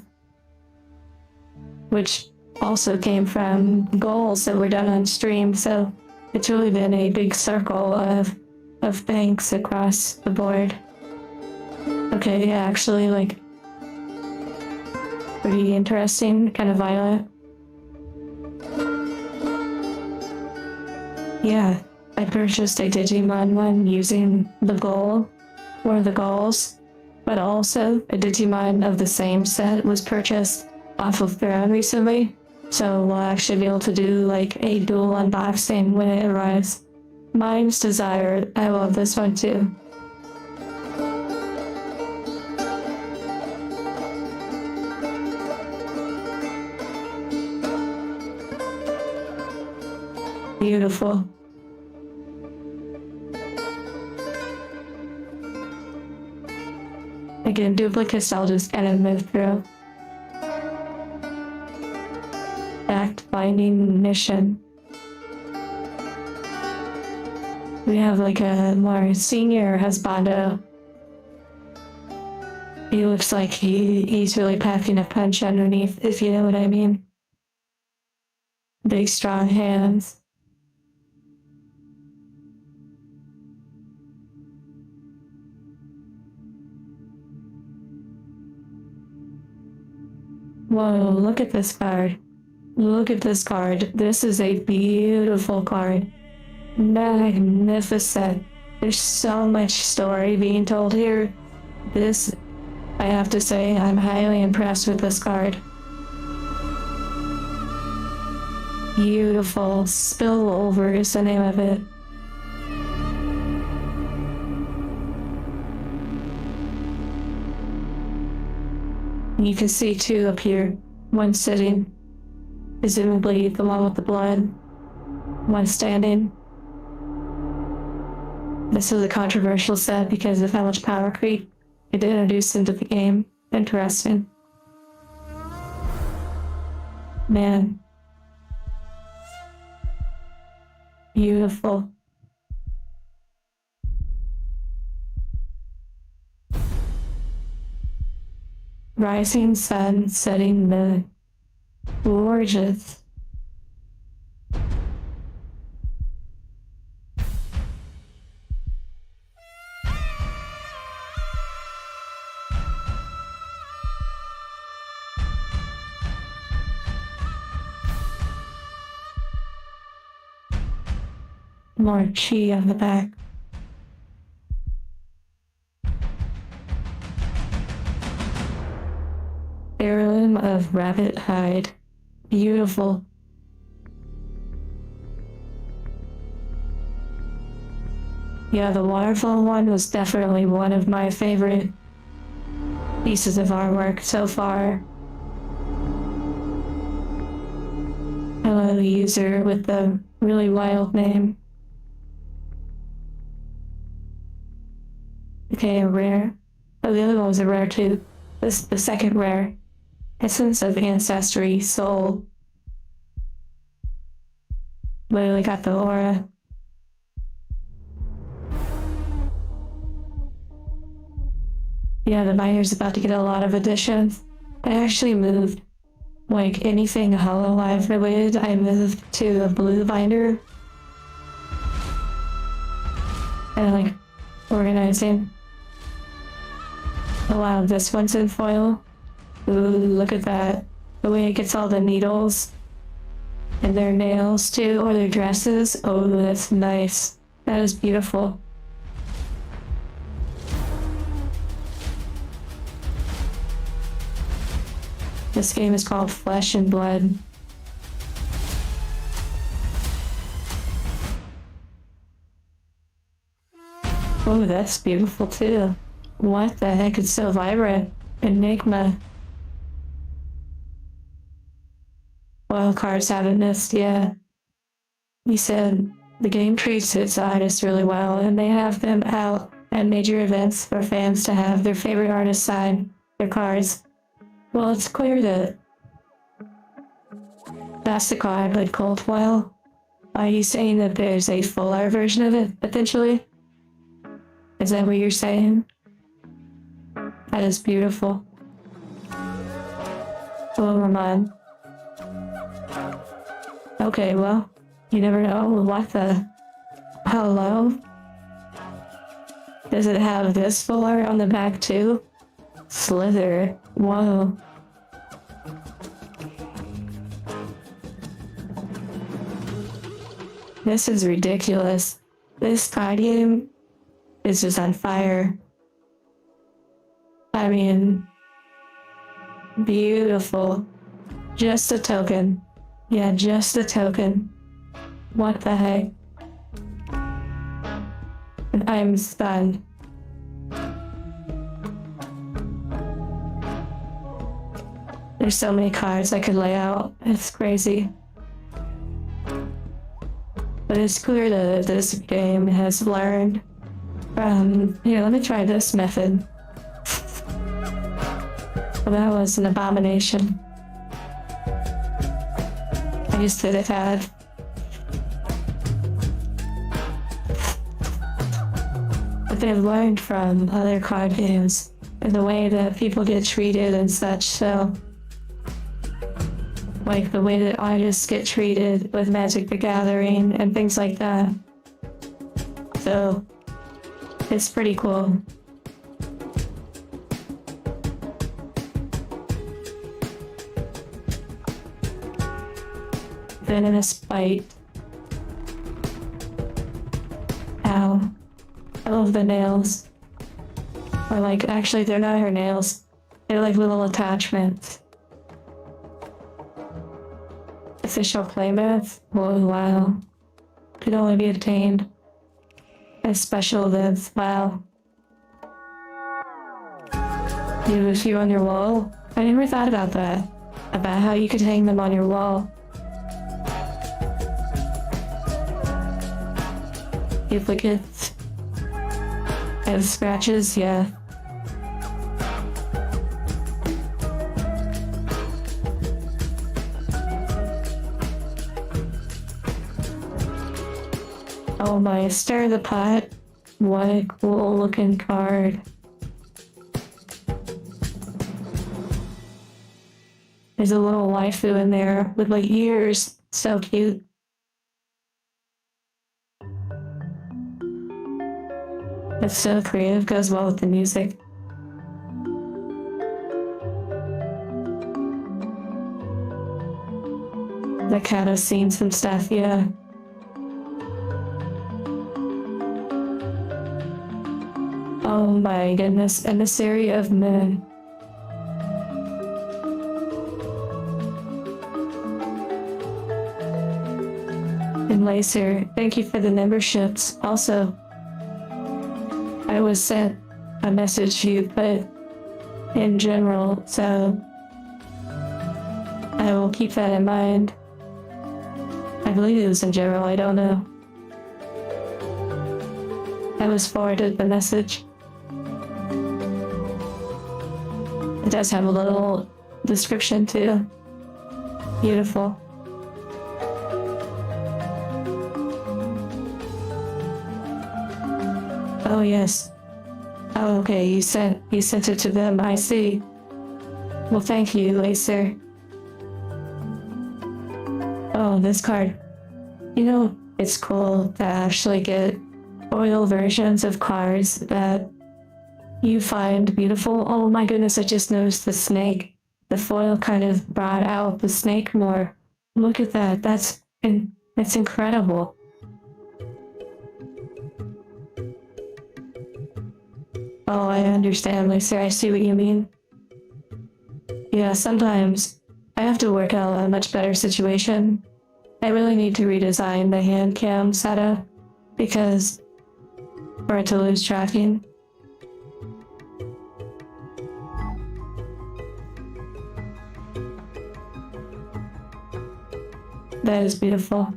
which also came from goals that were done on stream, so it's really been a big circle of thanks across the board. Okay, yeah, actually, like, pretty interesting, kind of violent. Yeah, I purchased a Digimon one using the goal, one of the goals, but also a Digimon of the same set was purchased off of Throne recently, so we'll actually be able to do like a dual unboxing when it arrives. Mine's desired. I love this one too. Beautiful. Again, duplicates I'll just kind of move through. Fact finding mission. We have like a more senior husbando. He looks like he's really packing a punch underneath, if you know what I mean. Big strong hands. Whoa, look at this card. Look at this card. This is a beautiful card. Magnificent. There's so much story being told here. This, I have to say, I'm highly impressed with this card. Beautiful. Spillover is the name of it. You can see two up here. One sitting, presumably the one with the blood. One standing. This was a controversial set because of how much power creep it introduced into the game. Interesting. Man. Beautiful. Rising sun, setting moon. Gorgeous. More chi on the back. Heirloom of rabbit hide. Beautiful. Yeah, the waterfall one was definitely one of my favorite pieces of artwork so far. Hello, the user with the really wild name. Okay, rare. Oh, the other one was a rare too. This the second rare. Essence of Ancestry, Soul. Literally got the aura. Yeah, the binder's about to get a lot of additions. I actually moved, like, anything Hololive related, I moved to a blue binder. And, like, organizing. Oh wow, this one's in foil. Ooh, look at that. The way it gets all the needles. And their nails too, or their dresses. Oh, that's nice. That is beautiful. This game is called Flesh and Blood. Oh, that's beautiful too. What the heck? It's so vibrant. Enigma. Wild cards haven't missed, yeah. He said the game treats its artists really well, and they have them out at major events for fans to have their favorite artists sign their cards. Well, it's clear that that's the card, like Coldwell. Are you saying that there's a full art version of it, potentially? Is that what you're saying? That is beautiful. Oh, come on. Okay, well, you never know. What the? Hello? Does it have this full art on the back too? Slither. Whoa. This is ridiculous. This card game is just on fire. I mean, beautiful. Just a token. Yeah, just a token. What the heck? I'm stunned. There's so many cards I could lay out. It's crazy. But it's clear that this game has learned from... Here, let me try this method. Well, that was an abomination. I just did it bad. But they've learned from other card games and the way that people get treated and such, so... Like the way that artists get treated with Magic the Gathering and things like that. So, it's pretty cool. Venomous Bite. Ow. I love the nails. Or like, actually they're not her nails. They're like little attachments. Official playmat? Whoa, wow. Could only be obtained as special events. Wow. You have a few on your wall? I never thought about that. About how you could hang them on your wall. Duplicates. And scratches, yeah. Oh my, Stir the Pot. What a cool looking card. There's a little waifu in there with like ears. So cute. It's so creative, goes well with the music. The cat has seen some stuff, yeah. Oh my goodness, Emissary of Moon. And Lacer, thank you for the memberships. Also, I was sent a message to you, but in general, so I will keep that in mind. I believe it was in general, I don't know. I was forwarded the message. It does have a little description too. Beautiful. Oh yes. Oh okay, you sent it to them, I see. Well thank you, Acer. Oh, this card. You know, it's cool to actually get foil versions of cards that you find beautiful. Oh my goodness, I just noticed the snake. The foil kind of brought out the snake more. Look at that. That's incredible. Oh, I understand, Lisa. I see what you mean. Yeah, sometimes I have to work out a much better situation. I really need to redesign the hand cam setup because for it to lose tracking. That is beautiful.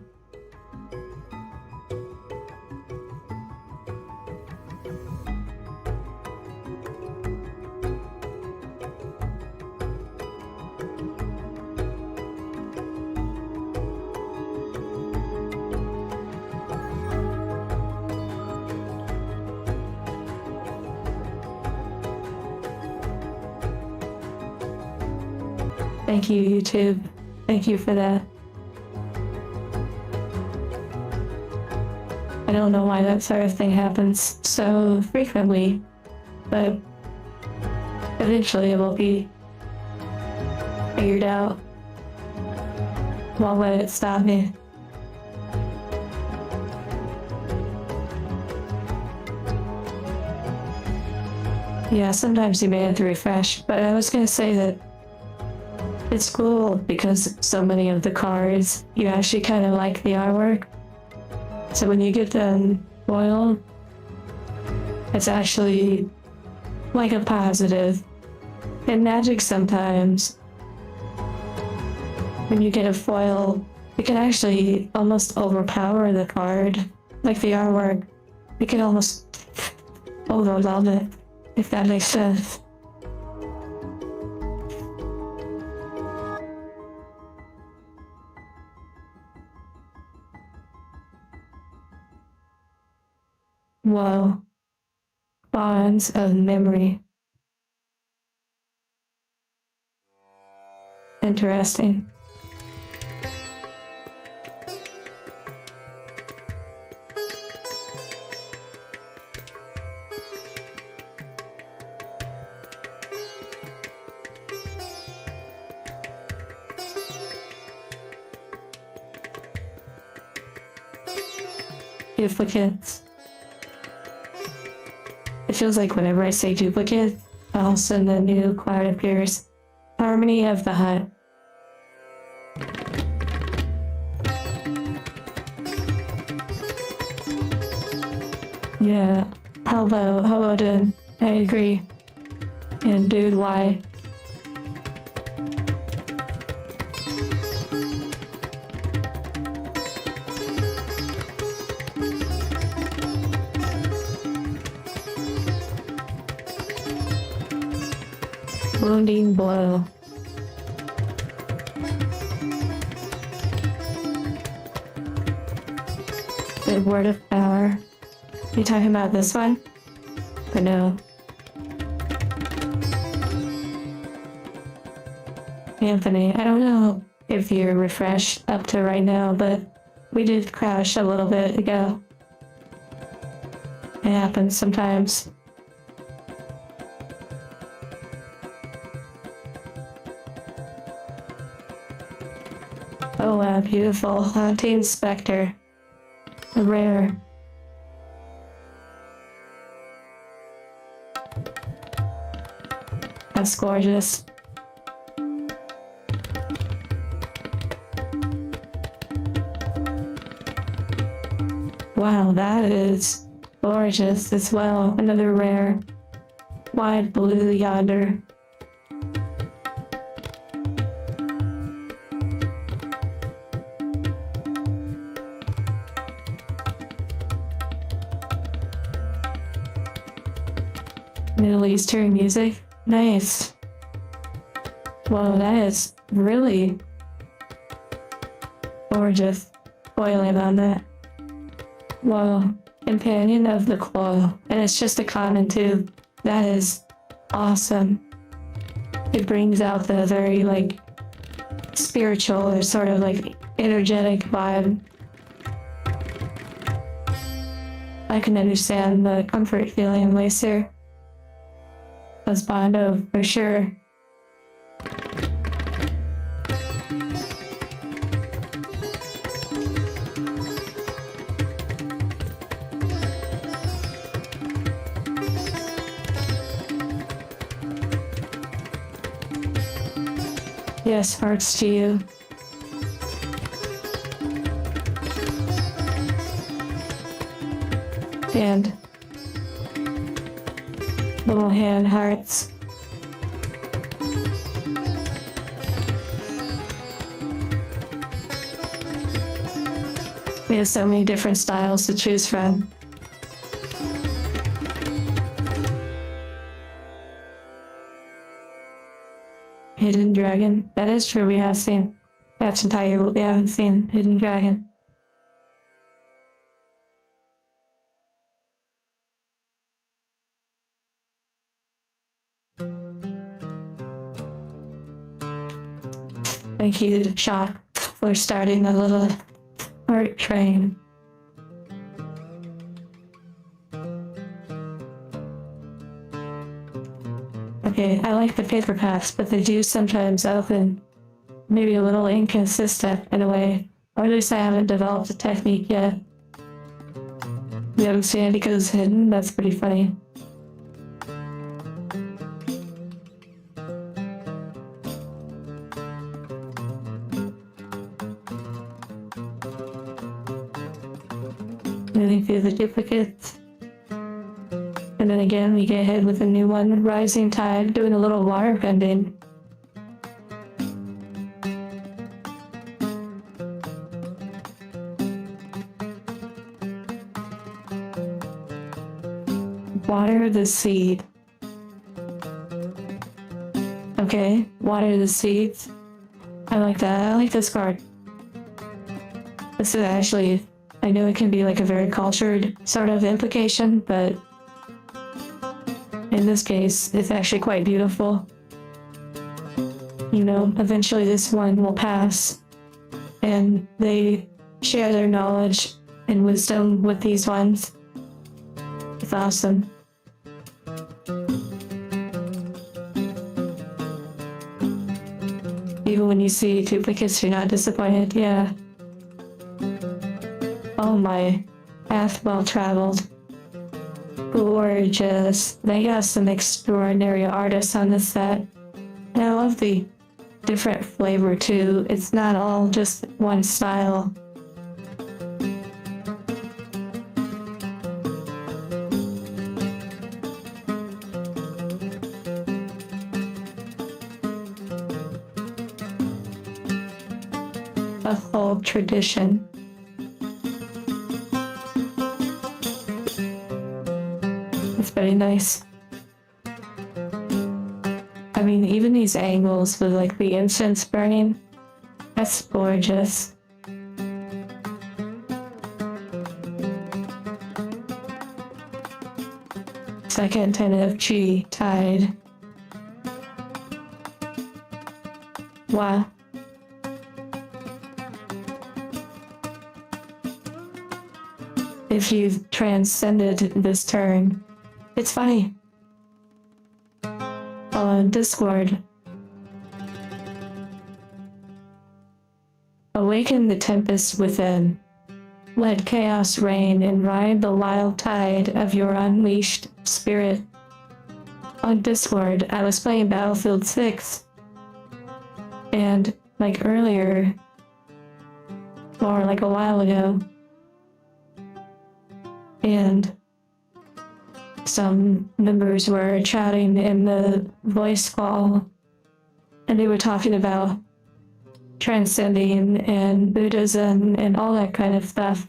Thank you, YouTube. Thank you for that. I don't know why that sort of thing happens so frequently, but eventually it will be figured out. Won't let it stop me. Yeah, sometimes you may have to refresh, but I was gonna say that it's cool because so many of the cards, you actually kind of like the artwork. So when you get them foiled, it's actually like a positive. In Magic sometimes, when you get a foil, it can actually almost overpower the card. Like the artwork, it can almost overwhelm it, if that makes sense. Whoa. Bonds of memory. Interesting. Duplicates. It feels like whenever I say duplicate, all of a sudden a new cloud appears. Harmony of the Hut. Yeah, hello, dude. I agree. And dude, why? Wounding blow. The word of power. You talking about this one? But no. Anthony, I don't know if you're refreshed up to right now, but we did crash a little bit ago. It happens sometimes. Oh wow, beautiful. Haunting Spectre. A rare. That's gorgeous. Wow, that is gorgeous as well. Another rare. Wide blue yonder. Middle Eastern music. Nice. Whoa, that is really gorgeous. Boiling on that. Whoa, companion of the claw. And it's just a common too. That is awesome. It brings out the very like spiritual or sort of like energetic vibe. I can understand the comfort feeling later. That's Bondo for sure. Yes, hearts to you. And little hand hearts. We have so many different styles to choose from. Hidden Dragon. That is true, we have seen. That's entire, we haven't seen Hidden Dragon. Thank you, Shock, for starting a little art train. Okay, I like the paper packs, but they do sometimes open maybe a little inconsistent in a way. Or at least I haven't developed a technique yet. The other Sandy goes hidden, that's pretty funny. Moving through the duplicates. And then again, we get hit with a new one, Rising Tide, doing a little water bending. Water the seed. Okay, water the seeds. I like that. I like this card. This is actually, I know it can be like a very cultured sort of implication, but in this case, it's actually quite beautiful. You know, eventually this one will pass, and they share their knowledge and wisdom with these ones. It's awesome. Even when you see duplicates, you're not disappointed, yeah. Oh my, path well traveled. Gorgeous. They got some extraordinary artists on this set. And I love the different flavor too. It's not all just one style. A whole tradition. It's very nice. I mean, even these angles with like the incense burning, that's gorgeous. Second ten of Chi Tide. Wow. If you've transcended this turn, it's funny. On Discord. Awaken the tempest within. Let chaos reign and ride the wild tide of your unleashed spirit. On Discord, I was playing Battlefield 6. And like earlier, or like a while ago, and some members were chatting in the voice call, and they were talking about transcending and Buddhism and all that kind of stuff.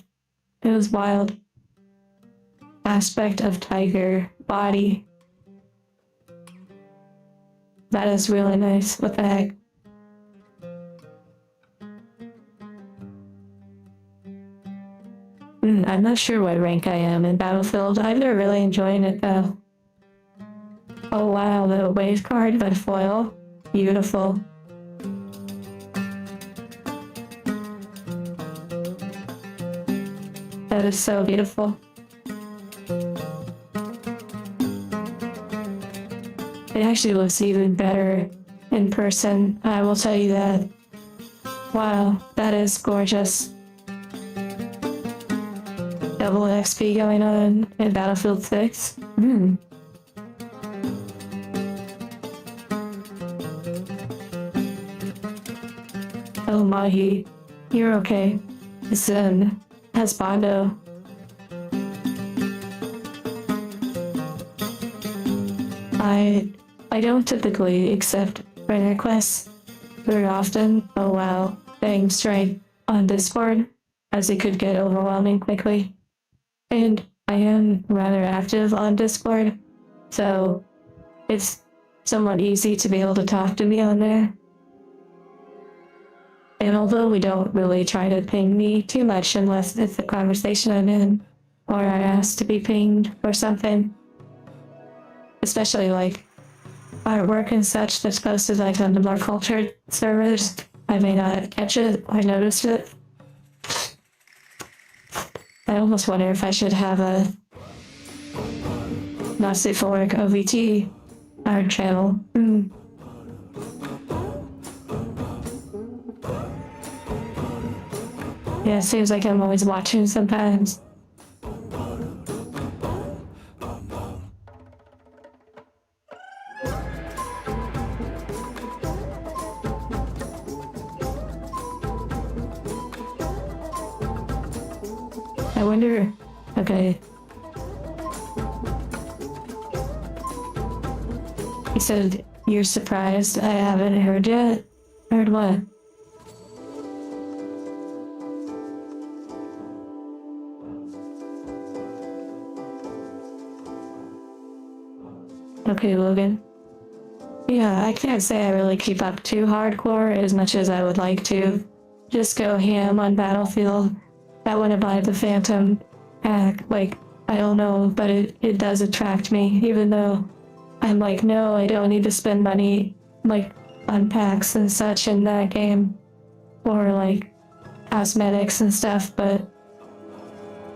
It was wild. Aspect of tiger body. That is really nice. What the heck? I'm not sure what rank I am in Battlefield. I'm not really enjoying it though. Oh wow, the wave card by foil. Beautiful. That is so beautiful. It actually looks even better in person, I will tell you that. Wow, that is gorgeous. Double XP going on in Battlefield 6. Oh, Mahi, you're okay. Zen has Bondo. I don't typically accept friend requests very often. Oh wow, thanks right on Discord, as it could get overwhelming quickly. And I am rather active on Discord, so it's somewhat easy to be able to talk to me on there. And although we don't really try to ping me too much unless it's the conversation I'm in, or I ask to be pinged or something, especially like artwork and such that's posted like on the more cultured servers, I may not catch it or notice it. I almost wonder if I should have a Mistveil OVT art channel. Yeah, it seems like I'm always watching sometimes. I wonder, okay. You said you're surprised I haven't heard yet? Heard what? Okay, Logan. Yeah, I can't say I really keep up too hardcore as much as I would like to. Just go ham on Battlefield. That wouldn't buy the Phantom pack. Like, I don't know, but it does attract me, even though I'm like, no, I don't need to spend money, like, on packs and such in that game. Or, like, cosmetics and stuff, but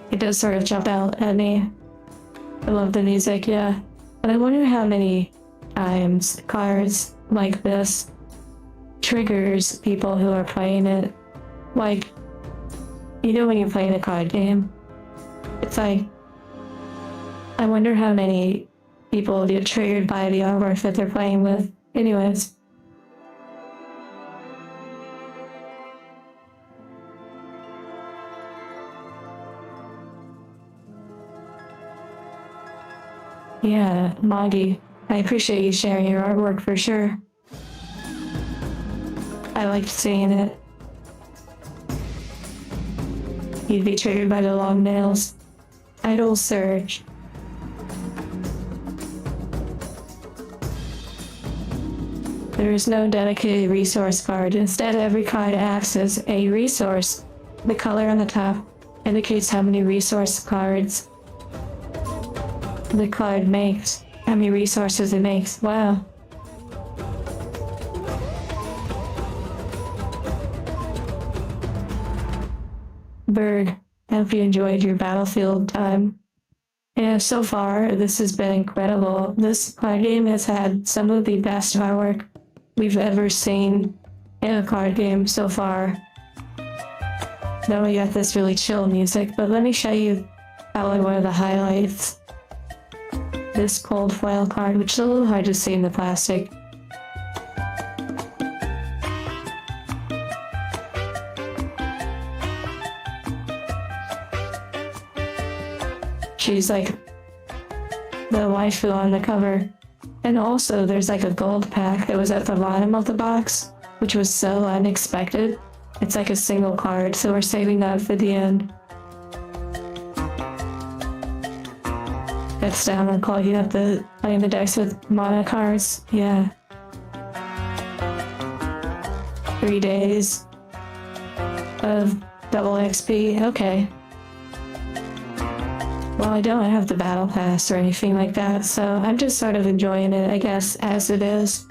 it does sort of jump out at me. I love the music, yeah. But I wonder how many times cards like this triggers people who are playing it. Like, you know when you're playing a card game, it's like, I wonder how many people get triggered by the artwork that they're playing with. Anyways. Yeah, Moggy, I appreciate you sharing your artwork for sure. I liked seeing it. You'd be triggered by the long nails. Idle Surge. There is no dedicated resource card. Instead, every card acts as a resource. The color on the top indicates how many resource cards the card makes. How many resources it makes. Wow. Bird, I hope you enjoyed your Battlefield time. Yeah, so far, this has been incredible. This card game has had some of the best artwork we've ever seen in a card game so far. Now we got this really chill music, but let me show you probably one of the highlights. This cold foil card, which is a little hard to see in the plastic. She's like the waifu on the cover. And also there's like a gold pack that was at the bottom of the box, which was so unexpected. It's like a single card, so we're saving that for the end. That's down and call you up the playing the dice with mana cards. Yeah. 3 days of double XP. Okay. Well, I don't have the battle pass or anything like that, so I'm just sort of enjoying it, I guess, as it is.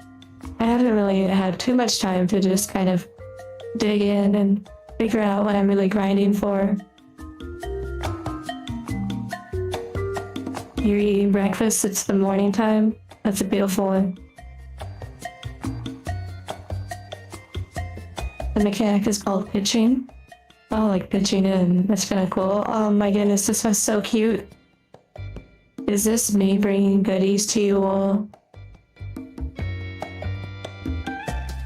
I haven't really had too much time to just kind of dig in and figure out what I'm really grinding for. You're eating breakfast, it's the morning time. That's a beautiful one. The mechanic is called pitching. Oh, like pitching in. That's kind of cool. Oh my goodness, this was so cute. Is this me bringing goodies to you all?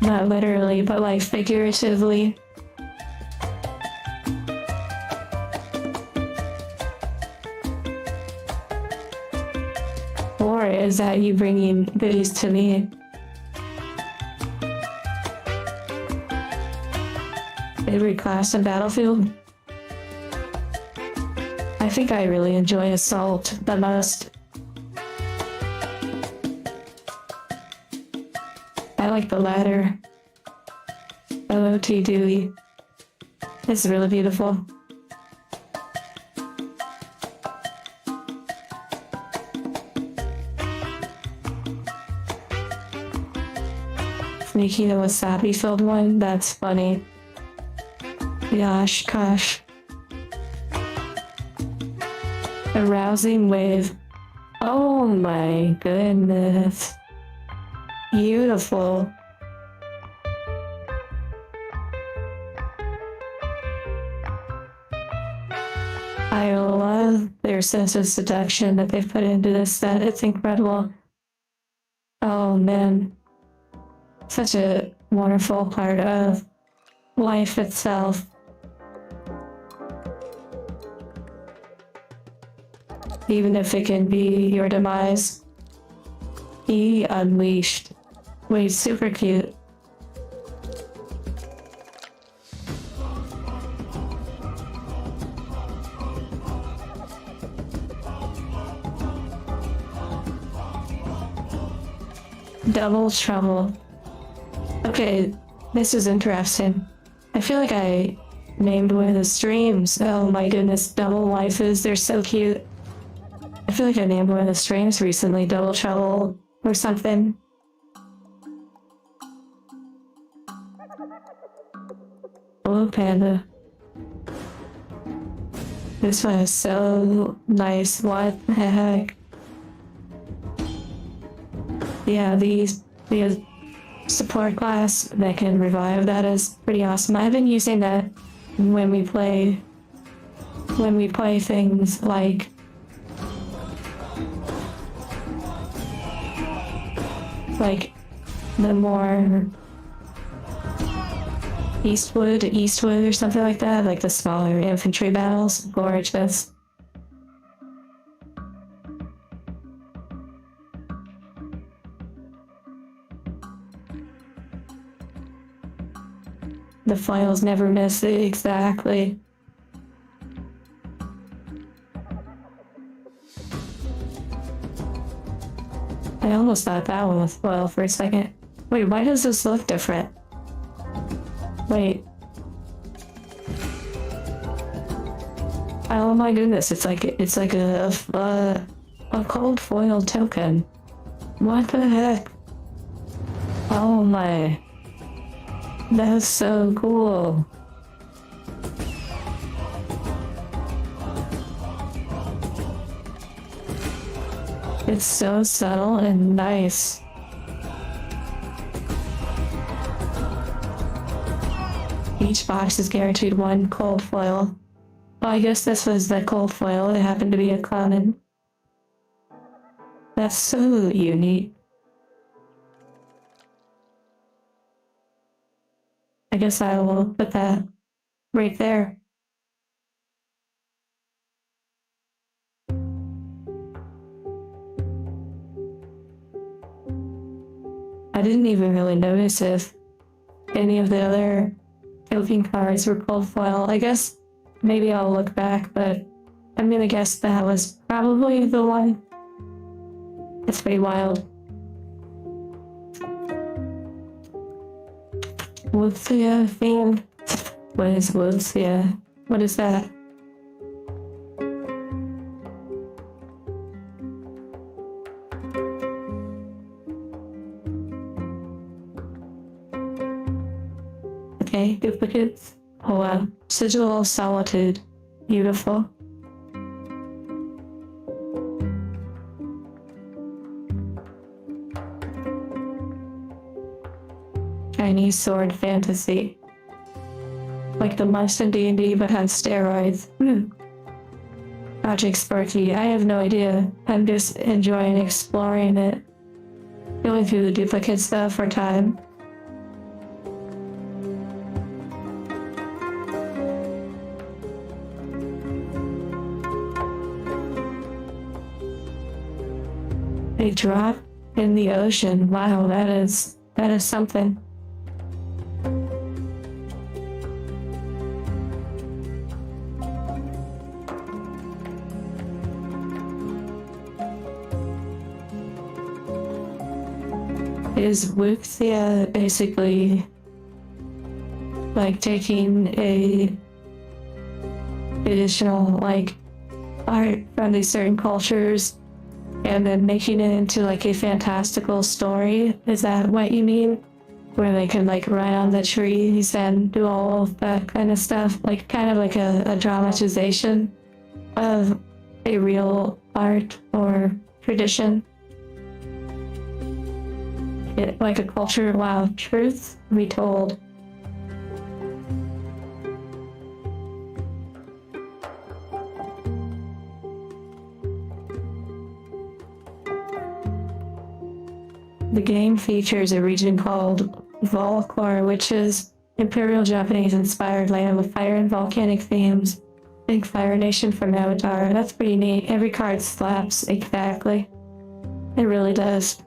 Not literally, but like figuratively. Or is that you bringing goodies to me? Favorite class in Battlefield? I think I really enjoy Assault the most. I like the latter. OOT Dewey. It's really beautiful. Making a wasabi filled one? That's funny. Gosh. Arousing wave. Oh my goodness. Beautiful. I love their sense of seduction that they've put into this set. It's incredible. Oh man. Such a wonderful part of life itself. Even if it can be your demise. Be unleashed. Wait, super cute. Double trouble. Okay, this is interesting. I feel like I named one of the streams. Oh my goodness, double waifus, they're so cute. I feel like I named one of the streams recently, Double Trouble or something. Hello, Panda. This one is so nice. What the heck? Yeah, the support class that can revive, that is pretty awesome. I've been using that when we play things like the more Eastwood or something like that, like the smaller infantry battles. Gorgeous. The files never miss it, exactly. I almost thought that one was foil for a second. Wait, why does this look different? Wait. Oh my goodness, it's like a cold foil token. What the heck? Oh my. That's so cool. It's so subtle and nice. Each box is guaranteed one cold foil. Well, I guess this was the cold foil. It happened to be a common. That's so unique. I guess I will put that right there. I didn't even really notice if any of the other token cards were cold foil. I guess maybe I'll look back, but I'm gonna guess that was probably the one. It's pretty wild. Wuxia theme? What is Wuxia? What is that? Okay, duplicates. Oh wow. Sigil of Solitude. Beautiful. Chinese sword fantasy. Like the mice in D&D but on steroids. Project Sparky, I have no idea. I'm just enjoying exploring it. Going through the duplicate stuff for time. A drop in the ocean. Wow, that is something. Is Wuxia basically like taking a traditional like art from these certain cultures and then making it into like a fantastical story? Is that what you mean? Where they can like ride on the trees and do all of that kind of stuff, like kind of like a dramatization of a real art or tradition. Like a culture, wow, truth retold. The game features a region called Volcor, which is Imperial Japanese-inspired land with fire and volcanic themes. Big Fire Nation from Avatar. That's pretty neat. Every card slaps, exactly. It really does.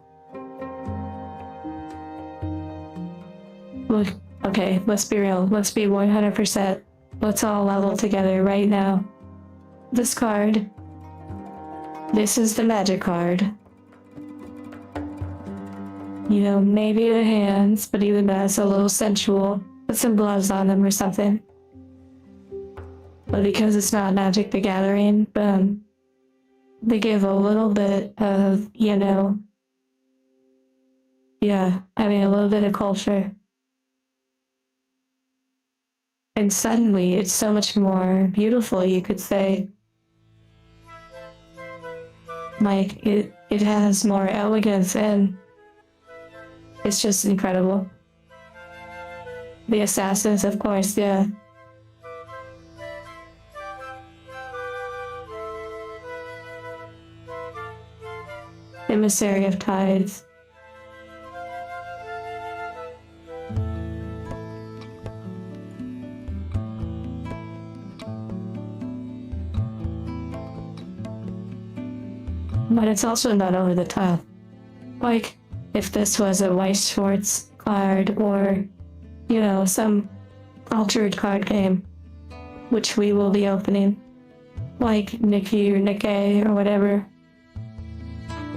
Look, okay, let's be real. Let's be 100%. Let's all level together right now. This card. This is the magic card. You know, maybe the hands, but even that's a little sensual. Put some gloves on them or something. But because it's not Magic the Gathering, they give a little bit of, you know, yeah, I mean, a little bit of culture. And suddenly, it's so much more beautiful, you could say. Like, it has more elegance and it's just incredible. The assassins, of course, yeah. Emissary of Tides. But it's also not over the top. Like, if this was a Weiss Schwartz card or, you know, some altered card game, which we will be opening, like Nikki or Nikkei or whatever,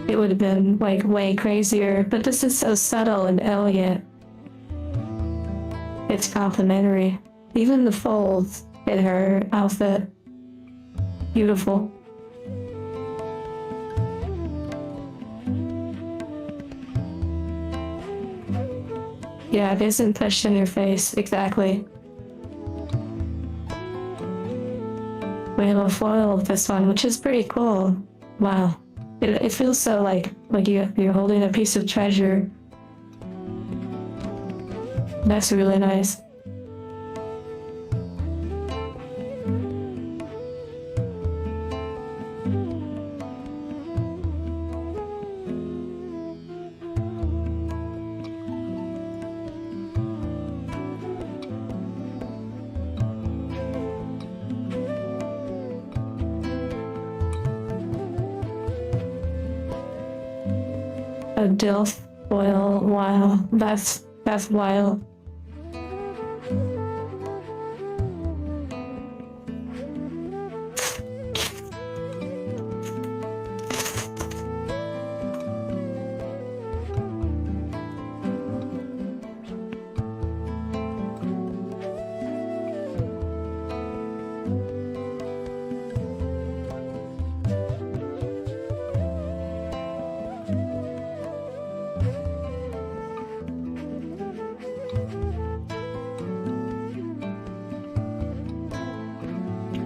it would have been like way crazier. But this is so subtle and elegant. It's complimentary. Even the folds in her outfit. Beautiful. Yeah, it isn't pushed in your face, exactly. We have a foil of this one, which is pretty cool. Wow. It feels so like you're holding a piece of treasure. That's really nice. A Dilf foil, wow, that's wild.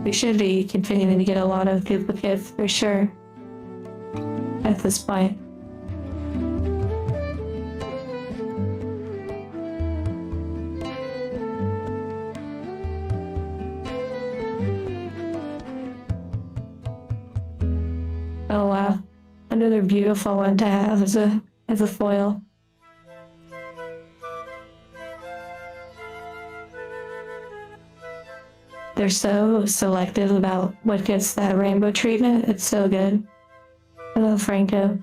We should be continuing to get a lot of duplicates for sure at this point. Oh wow, another beautiful one to have as a foil. They're so selective about what gets that rainbow treatment. It's so good. I love Franco.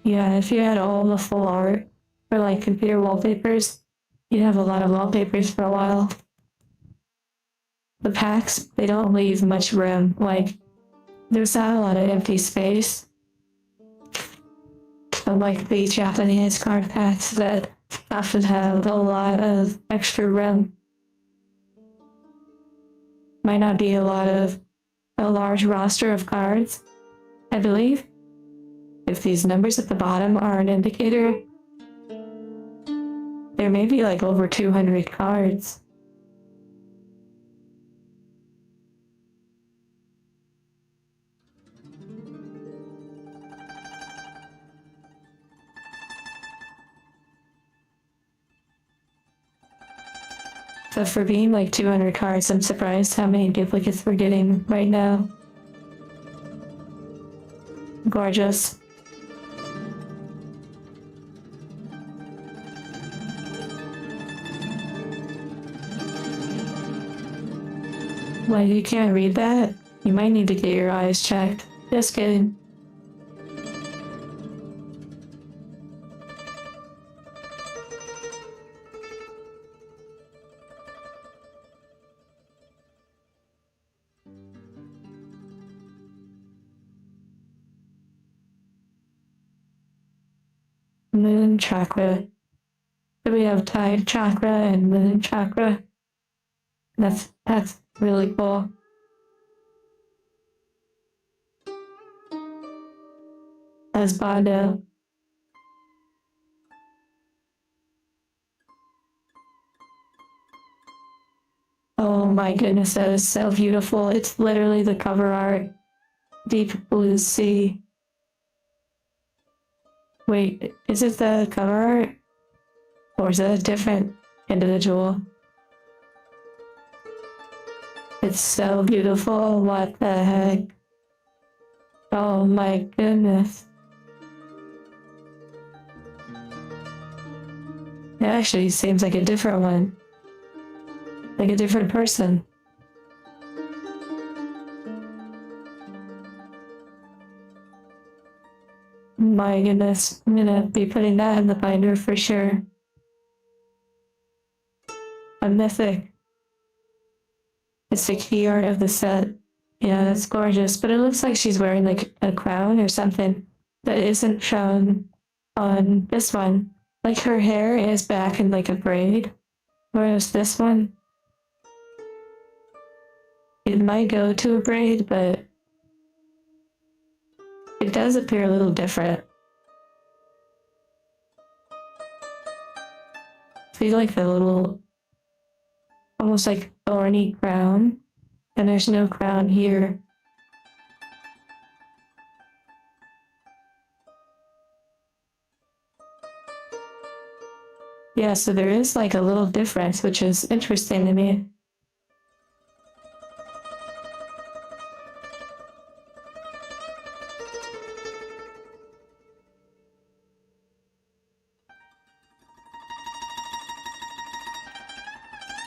Yeah, if you had all the full art for like computer wallpapers, you'd have a lot of wallpapers for a while. The packs, they don't leave much room. Like, there's not a lot of empty space. Unlike the Japanese card packs that often have a lot of extra room. Might not be a large roster of cards, I believe. If these numbers at the bottom are an indicator, there may be like over 200 cards. So for being like 200 cards, I'm surprised how many duplicates we're getting right now. Gorgeous. Like, you can't read that? You might need to get your eyes checked. Just kidding. Moon chakra. So we have tide chakra and moon chakra. That's really cool. As Bado. Oh my goodness, that is so beautiful. It's literally the cover art. Deep blue sea. Wait, is it the cover art? Or is it a different individual? It's so beautiful. What the heck? Oh my goodness. It actually seems like a different one. Like a different person. My goodness, I'm gonna be putting that in the binder for sure. A mythic. It's the key art of the set. Yeah, that's gorgeous, but it looks like she's wearing like a crown or something that isn't shown on this one. Like her hair is back in like a braid, whereas this one, it might go to a braid, but it does appear a little different. See like the little, almost like thorny crown, and there's no crown here. Yeah, so there is like a little difference, which is interesting to me.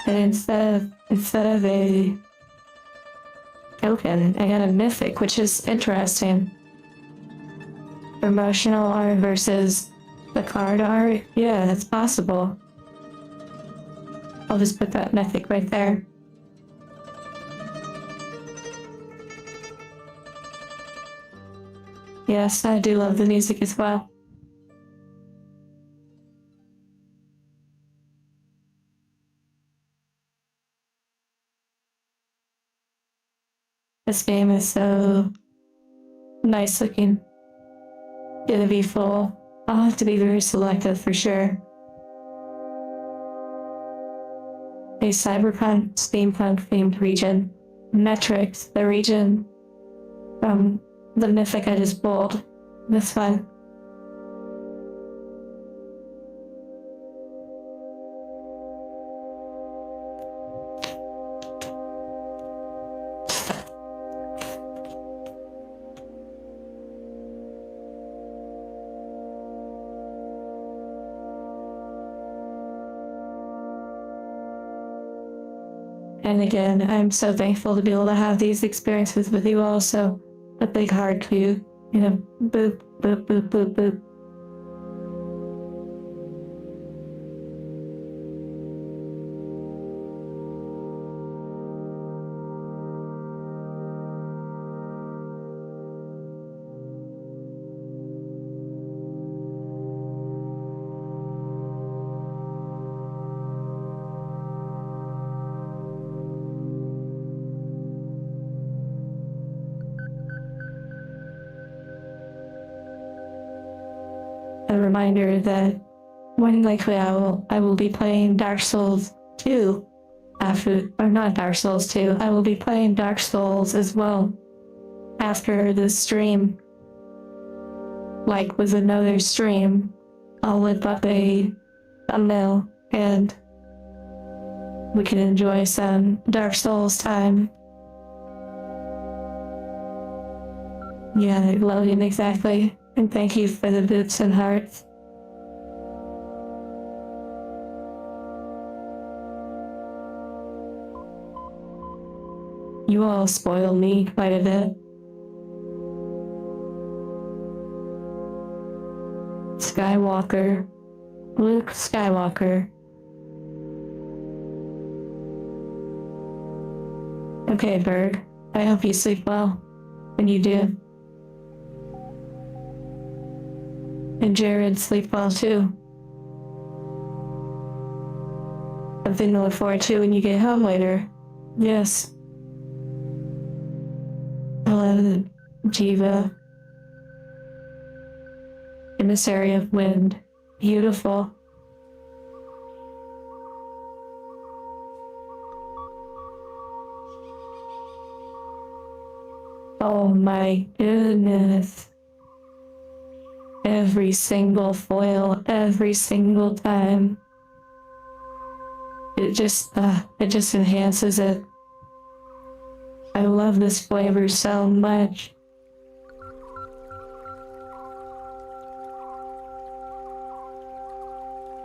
And instead of a token, I got a mythic, which is interesting. Promotional art versus the card art. Yeah, it's possible. I'll just put that mythic right there. Yes, I do love the music as well. This game is so nice looking. Gonna be full. I'll have to be very selective for sure. A cyberpunk, steampunk themed region. Metrics, the region from the mythic I just pulled. This one. And again, I'm so thankful to be able to have these experiences with you all. So a big heart to you. You know, boop, boop, boop, boop, boop. A reminder that when likely I will be playing Dark Souls 2 after, or not Dark Souls 2, I will be playing Dark Souls as well after this stream. Like with another stream, I'll whip up a thumbnail and we can enjoy some Dark Souls time. Yeah, Logan, exactly. And thank you for the boots and hearts. You all spoil me quite a bit. Skywalker. Luke Skywalker. Okay, Berg. I hope you sleep well. And you do. And Jared, sleep well too. Something to look forward to when you get home later. Yes. Hello, Jiva. Emissary of Wind. Beautiful. Oh my goodness. Every single foil, every single time. It just enhances it. I love this flavor so much.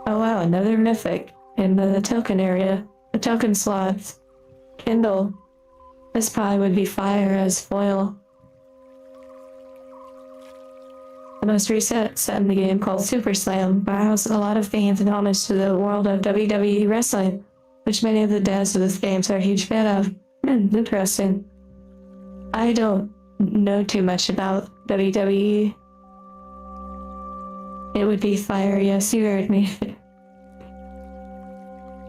Oh wow, another mythic in the token area, the token slots. Kindle. This probably would be fire as foil. The most recent set in the game called Super Slam borrows a lot of themes and homage to the world of WWE wrestling, which many of the devs of this game are a huge fan of. Interesting. I don't know too much about WWE. It would be fire, yes, you heard me.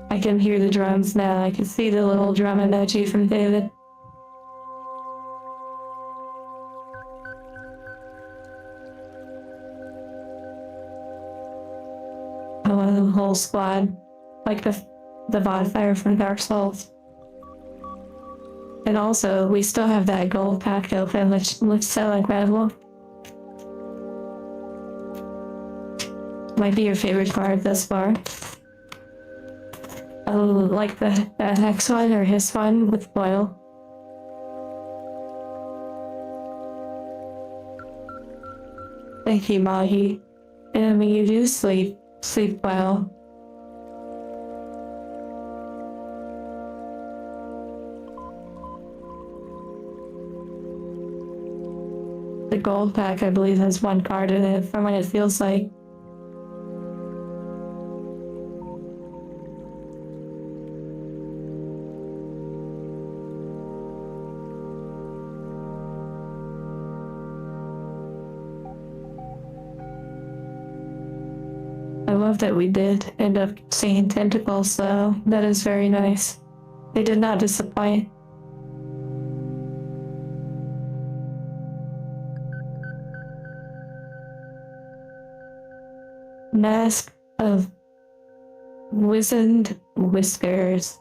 I can hear the drums now. I can see the little drum emoji from David. Oh, the whole squad. Like the bonfire from Dark Souls. And also, we still have that gold pack open, which looks so incredible. Might be your favorite card thus far. Oh, like the Hex one or his one with foil. Thank you, Mahi. And when you do sleep well. The gold pack, I believe, has one card in it from what it feels like. I love that we did end up seeing tentacles, though. That is very nice. They did not disappoint. mask of wizened whiskers.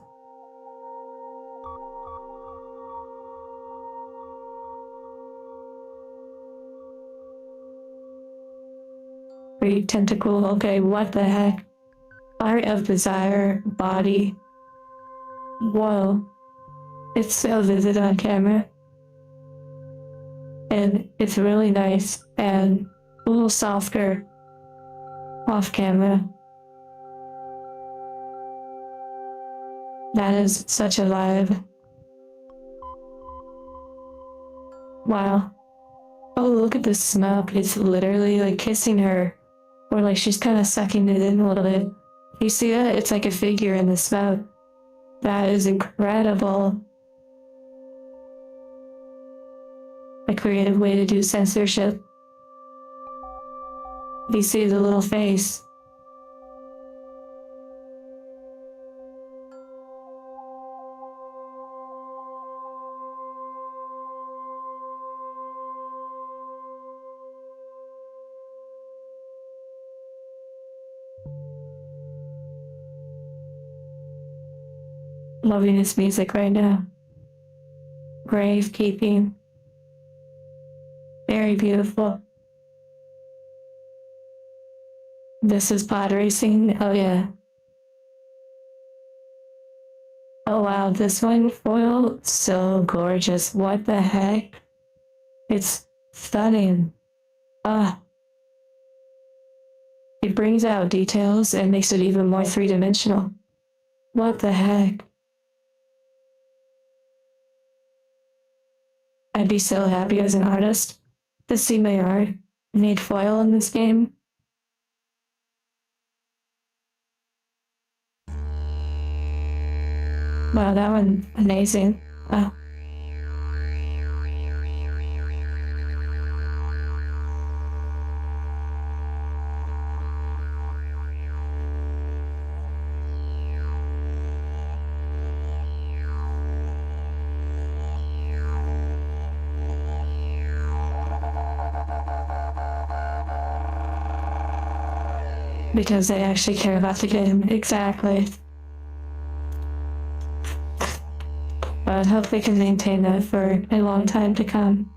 Great tentacle. Okay, what the heck? Art of desire, body. Whoa. It's so vivid on camera. And it's really nice and a little softer off camera. That is such a vibe. Wow. Oh, look at this smoke. It's literally like kissing her. Or like she's kind of sucking it in a little bit. You see that? It's like a figure in the smoke. That is incredible. A creative way to do censorship. You see the little face. Loving this music right now. Gravekeeping. Very beautiful. This is pod racing. Oh yeah. Oh wow, this one foil, so gorgeous. What the heck? It's stunning. Ah. It brings out details and makes it even more three-dimensional. What the heck? I'd be so happy as an artist to see my art made foil in this game. Wow, that one amazing. Wow. Because they actually care about the game. Exactly. I hope they can maintain that for a long time to come.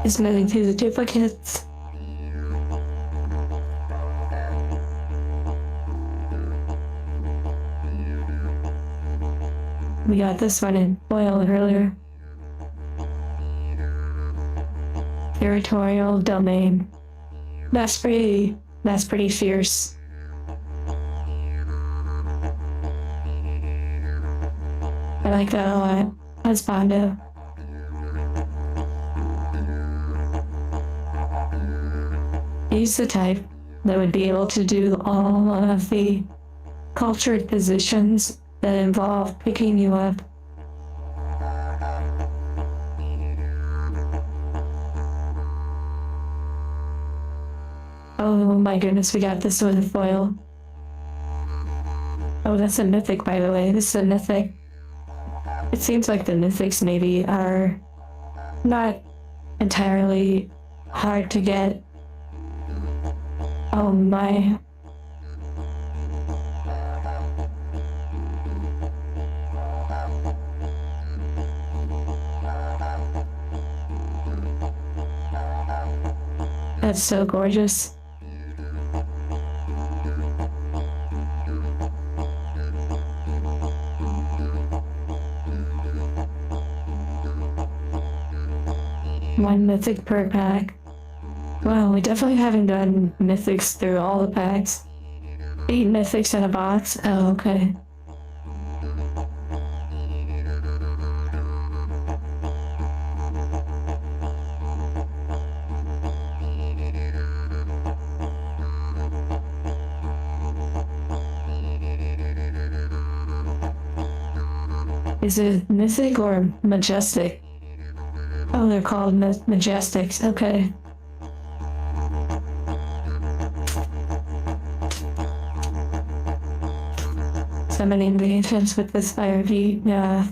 Is moving through the duplicates. We got this one in foil earlier. Territorial domain. That's pretty fierce. I like that a lot. That's Bondo. He's the type that would be able to do all of the cultured positions that involve picking you up. Oh my goodness, we got this one in foil. Oh, that's a mythic, by the way. This is a mythic. It seems like the mythics maybe are not entirely hard to get. Oh my. That's so gorgeous. One mythic per pack. Wow, we definitely haven't done mythics through all the packs. 8 mythics in a box? Oh, okay. Is it mythic or majestic? Oh, they're called majestics. Okay. Summoning the ancients with this fire beat. Yeah.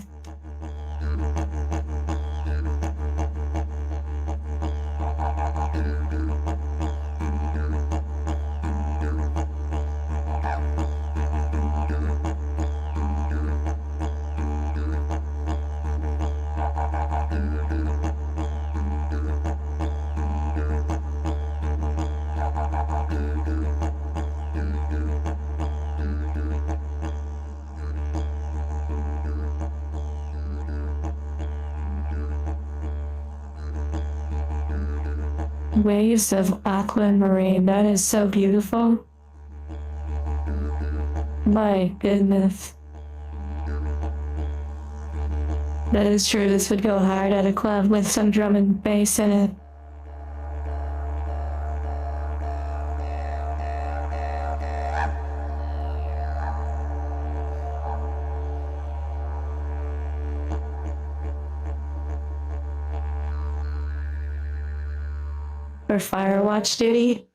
Waves of aquamarine. That is so beautiful. My goodness. That is true. This would go hard at a club with some drum and bass in it. For fire watch duty?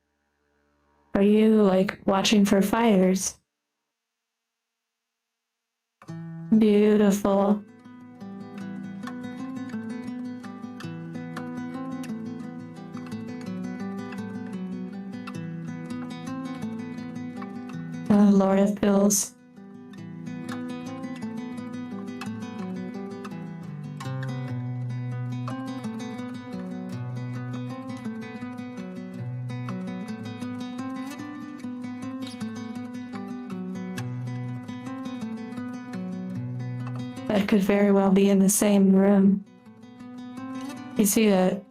Are you, like, watching for fires? Beautiful. Oh, Lord of Bills. That could very well be in the same room. You see that?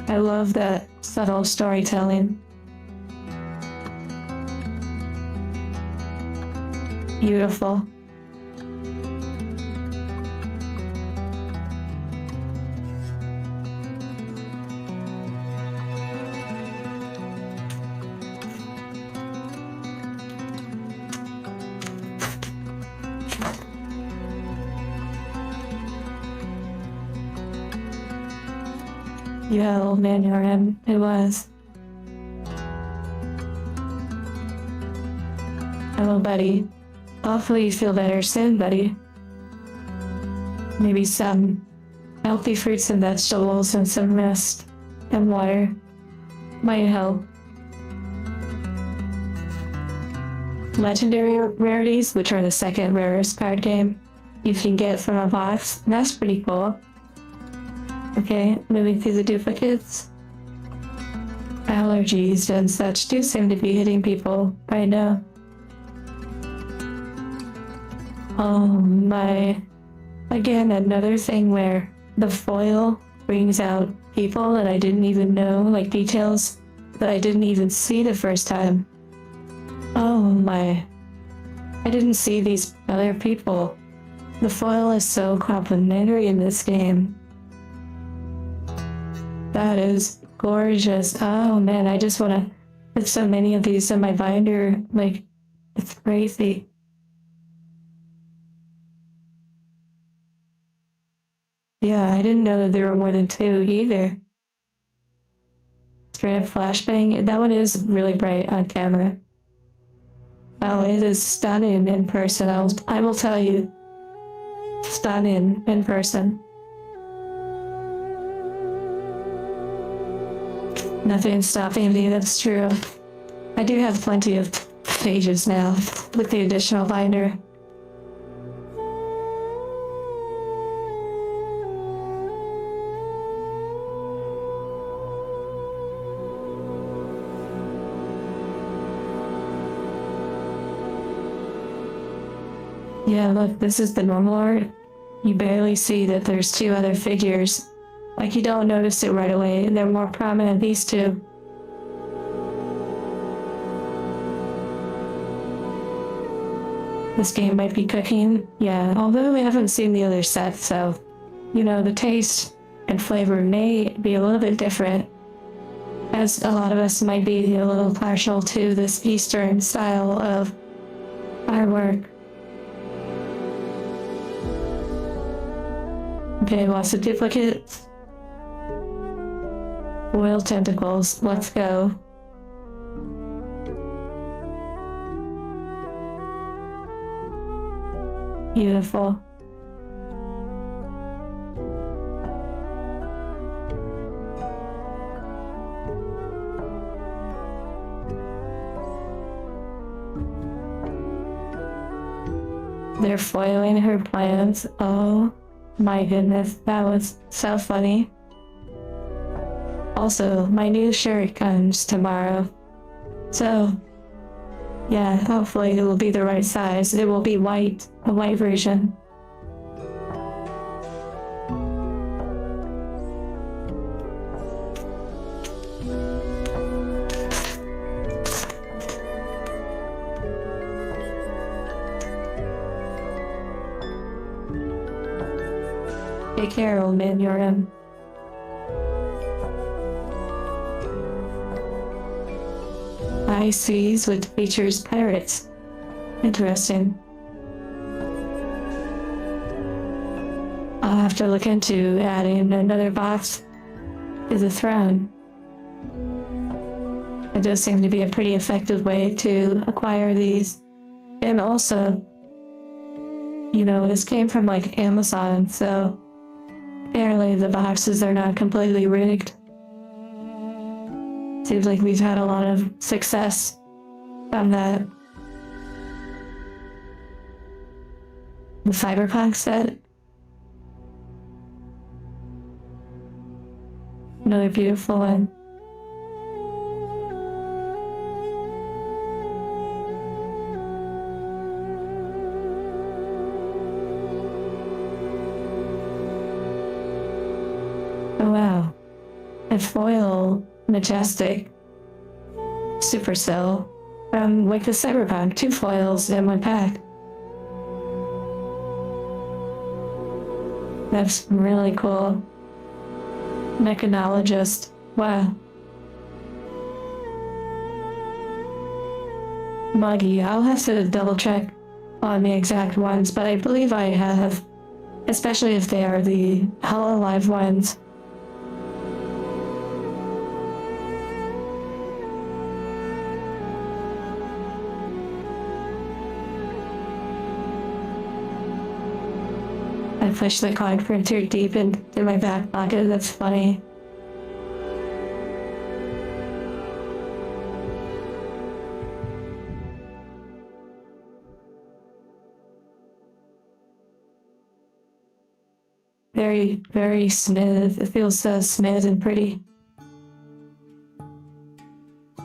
I love that subtle storytelling. Beautiful. Yeah, old man, you're in. It was. Hello, buddy. Hopefully you feel better soon, buddy. Maybe some healthy fruits and vegetables and some rest and water might help. Legendary rarities, which are the second rarest card game you can get from a box. That's pretty cool. Okay, moving through the duplicates. Allergies and such do seem to be hitting people right now. Oh my. Again, another thing where the foil brings out people that I didn't even know, like details that I didn't even see the first time. Oh my. I didn't see these other people. The foil is so complimentary in this game. That is gorgeous. Oh man, I just want to put so many of these in my binder. Like, it's crazy. Yeah, I didn't know that there were more than two either. Straight up flashbang. That one is really bright on camera. Oh, it is stunning in person. I will tell you. Stunning in person. Nothing's stopping me, that's true. I do have plenty of pages now with the additional binder. Yeah, look, this is the normal art. You barely see that there's two other figures. Like, you don't notice it right away, and they're more prominent, these two. This game might be cooking, yeah, although we haven't seen the other set, so, you know, the taste and flavor may be a little bit different. as a lot of us might be a little partial to this Eastern style of artwork. Okay, lots of duplicates. Oil tentacles, let's go. Beautiful. They're foiling her plans. Oh my goodness, that was so funny. Also, my new shirt comes tomorrow. So, yeah, hopefully it will be the right size. It will be white, a white version. Take care, old man, you're in. High seas with features pirates. Interesting. I'll have to look into adding another box to the throne. It does seem to be a pretty effective way to acquire these. And also, you know, this came from like Amazon, so apparently the boxes are not completely rigged. Seems like we've had a lot of success from that. The Cyberpunk set. Another beautiful one. Oh wow. A foil majestic supercell from like the Cyberpunk, 2 foils in one pack. That's really cool. Mechanologist. Wow. Muggy, I'll have to double check on the exact ones, but I believe I have, especially if they are the Hololive ones. I pushed the card printer deep into my back pocket. That's funny. Very, very smooth. It feels so smooth and pretty.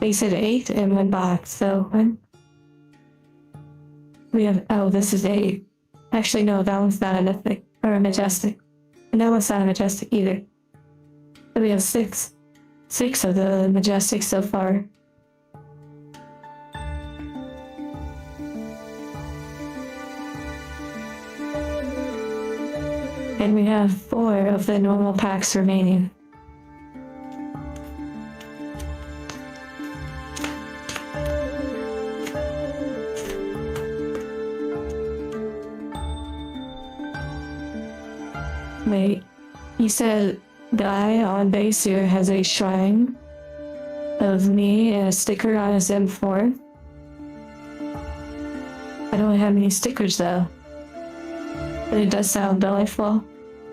They said 8 in one box, so when we have, oh, this is 8. Actually, no, that one's not a mythic or a majestic. And that one's not a majestic either. So we have 6 of the majestics so far. And we have 4 of the normal packs remaining. Wait, you said guy on base here has a shrine of me and a sticker on his M4. I don't have any stickers though. But it does sound delightful.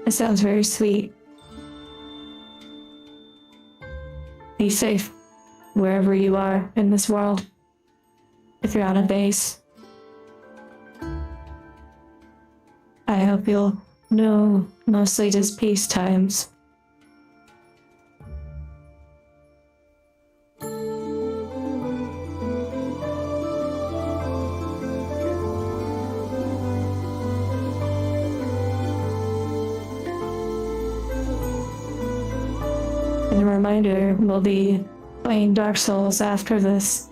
It sounds very sweet. Be safe wherever you are in this world. If you're on a base. I hope you'll know mostly just peace times. And a reminder, we'll be playing Dark Souls after this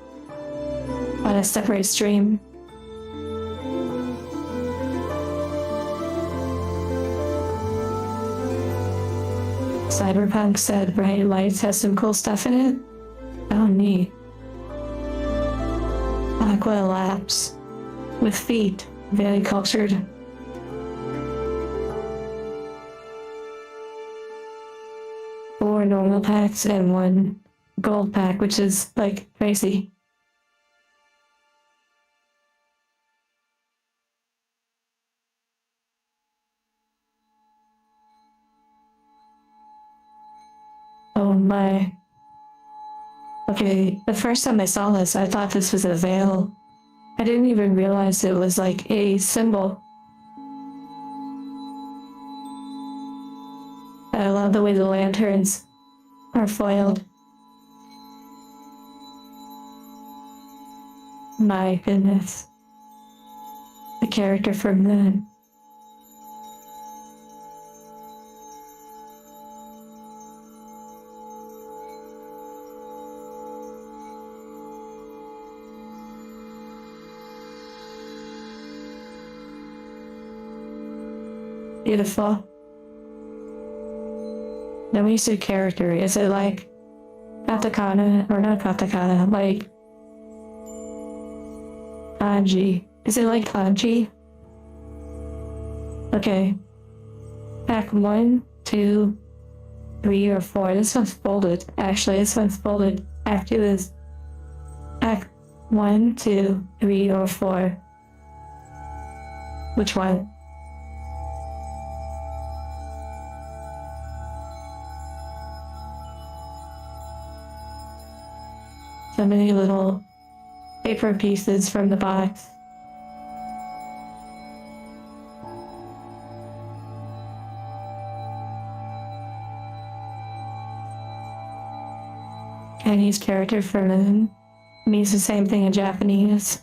on a separate stream. Cyberpunk said Bright Lights has some cool stuff in it. Oh, neat. Aqua Labs. With feet. Very cultured. 4 normal packs and 1 gold pack, which is, like, crazy. Oh my. Okay, the first time I saw this, I thought this was a veil. I didn't even realize it was like a symbol. I love the way the lanterns are foiled. My goodness. The character from the beautiful. Now when you say character, is it like katakana or not katakana, like kanji? Is it like kanji? Okay. Pack 1, 2, 3, or 4. This one's folded. Actually, this one's folded. After this. Pack 1, 2, 3, or 4. Which one? So many little paper pieces from the box. Chinese character for moon means the same thing in Japanese.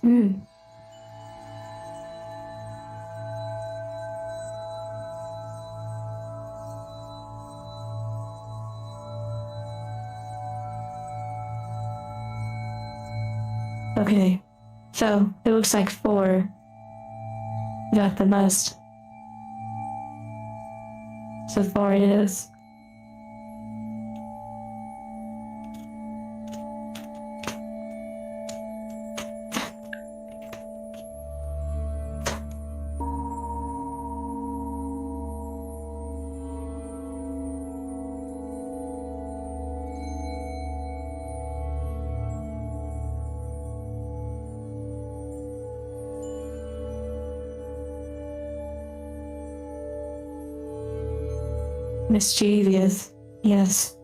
Okay, so it looks like 4 got the most. So 4 it is. Mischievous, yes.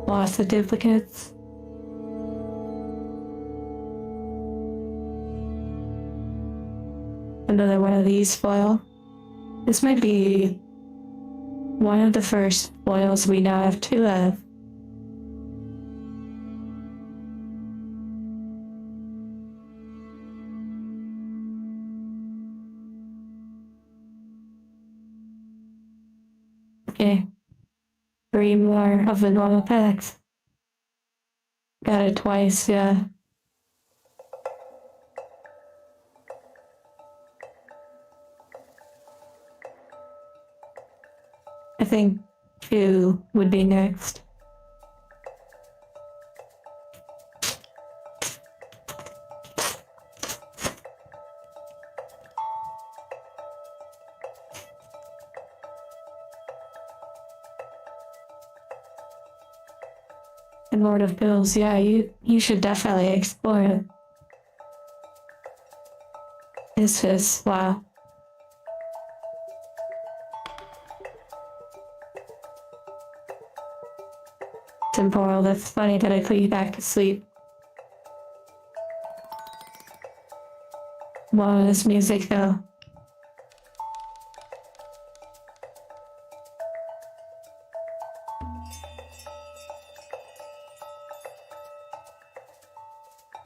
Lots of duplicates. Another one of these foil. This might be one of the first foils we now have 2 of. Okay. 3 more of the normal packs. Got it twice, yeah. I think 2 would be next. And Lord of Bills, yeah, you should definitely explore it. This is, wow. Temporal, that's funny that I put you back to sleep. Wow, this music though.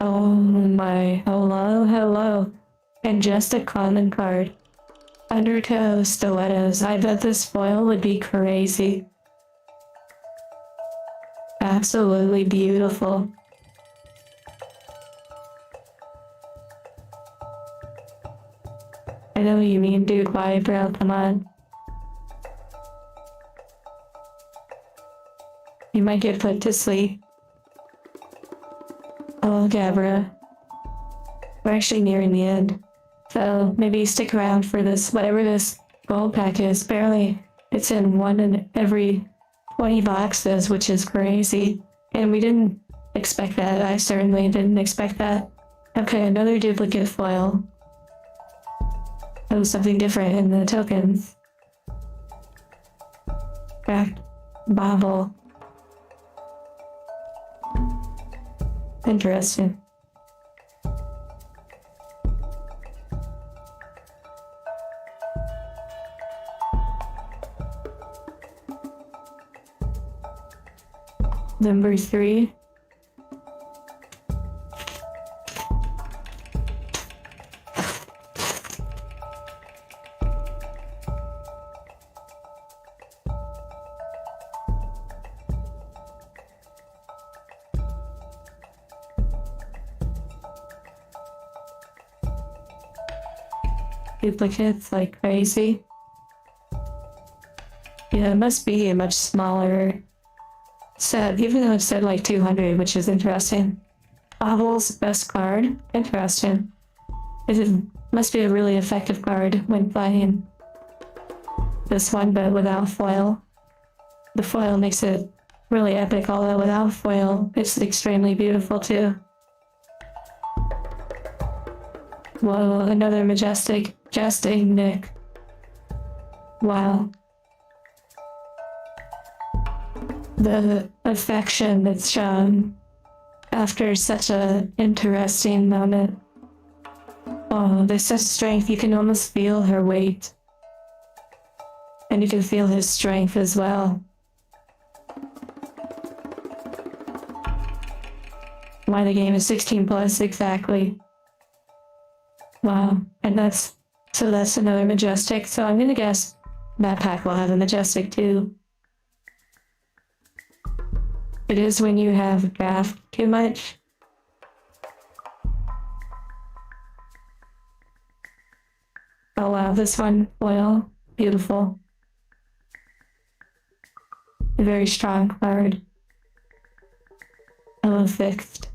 Oh my, hello. And just a common card. Undertow stilettos, I bet this foil would be crazy. Absolutely beautiful. I know what you mean, dude. Why, bro? Come on. You might get put to sleep. Oh, Gabra. We're actually nearing the end. So maybe stick around for this, whatever this gold pack is. Barely. It's in one in every 20 boxes, which is crazy. And we didn't expect that. I certainly didn't expect that. Okay, another duplicate foil. Oh, something different in the tokens. Cracked bobble. Interesting. Number 3. Duplicates like crazy. Yeah, it must be a much smaller set, even though it said like 200, which is interesting. Bobbles, best card. Interesting. Must be a really effective card when playing this one, but without foil. The foil makes it really epic, although without foil, it's extremely beautiful too. Whoa, another majestic Nick. Wow. The affection that's shown after such a interesting moment. Oh, there's such strength, you can almost feel her weight. And you can feel his strength as well. Why the game is 16 plus, exactly. Wow, and that's another majestic, so I'm gonna guess that pack will have a majestic too. It is when you have graphed too much. Oh wow, this one, foil, beautiful. A very strong card. Oh, fixed.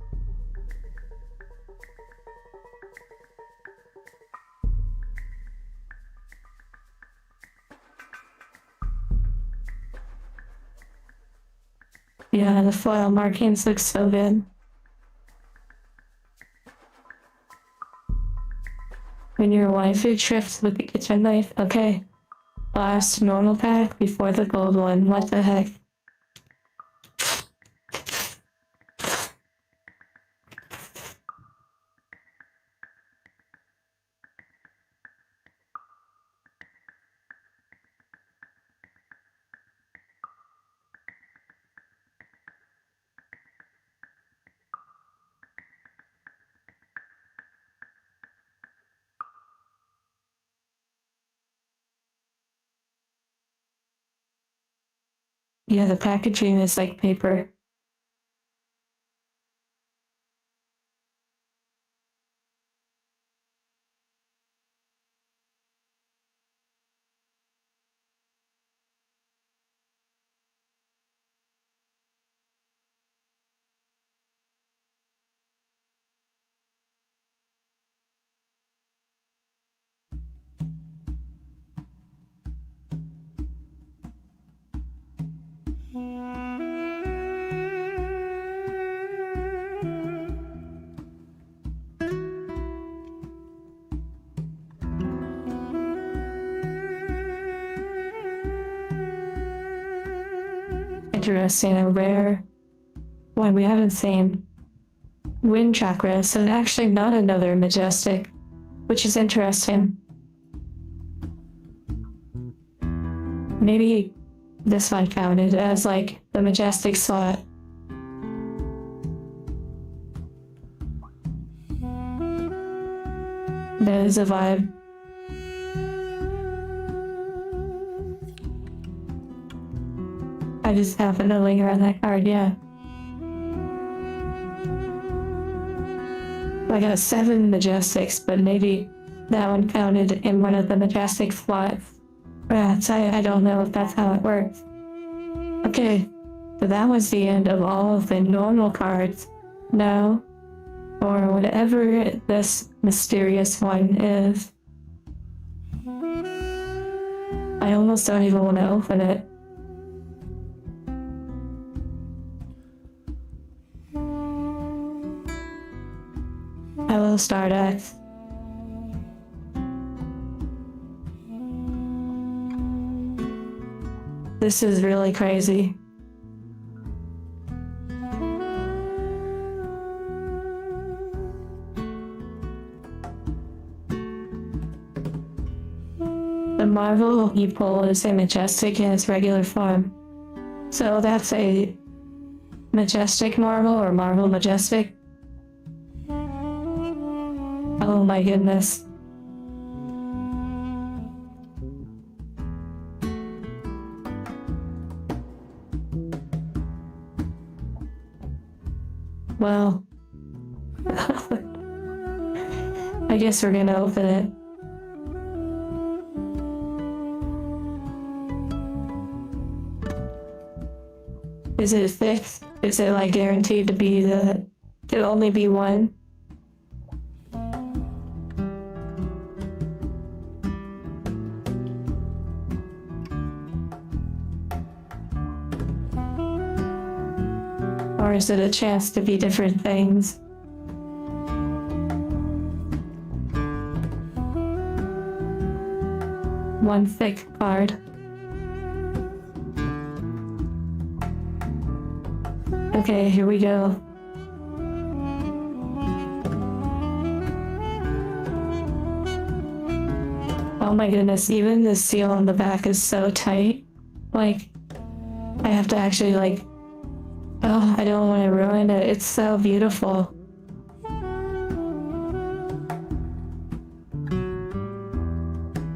Yeah, the foil markings look so good. When your waifu trips with the kitchen knife, okay. Last normal pack before the gold one, what the heck? Yeah, the packaging is like paper. Interesting, a rare one we haven't seen. Wind chakra, so actually not another majestic, which is interesting. Maybe this one counted as like the majestic slot. That is a vibe. I just happened to linger on that card, yeah. I got 7 majestics, but maybe that one counted in one of the majestic slots. Rats, I don't know if that's how it works. Okay, so that was the end of all of the normal cards. Now, or whatever this mysterious one is. I almost don't even want to open it. Hello, Stardust. This is really crazy. The Marvel you pull is a majestic in its regular form. So that's a majestic Marvel or Marvel majestic. Oh my goodness. Well, I guess we're gonna open it. Is it fixed? Is it like guaranteed to be to only be one? Or is it a chance to be different things? One thick card. Okay, here we go. Oh my goodness, even the seal on the back is so tight. Like, I have to actually oh, I don't want to ruin it. It's so beautiful.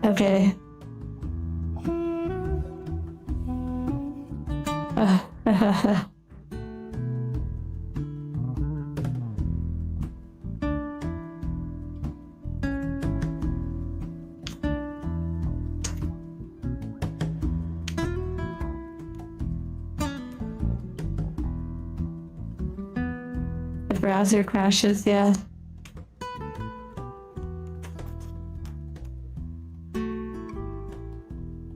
Okay. The browser crashes, yeah.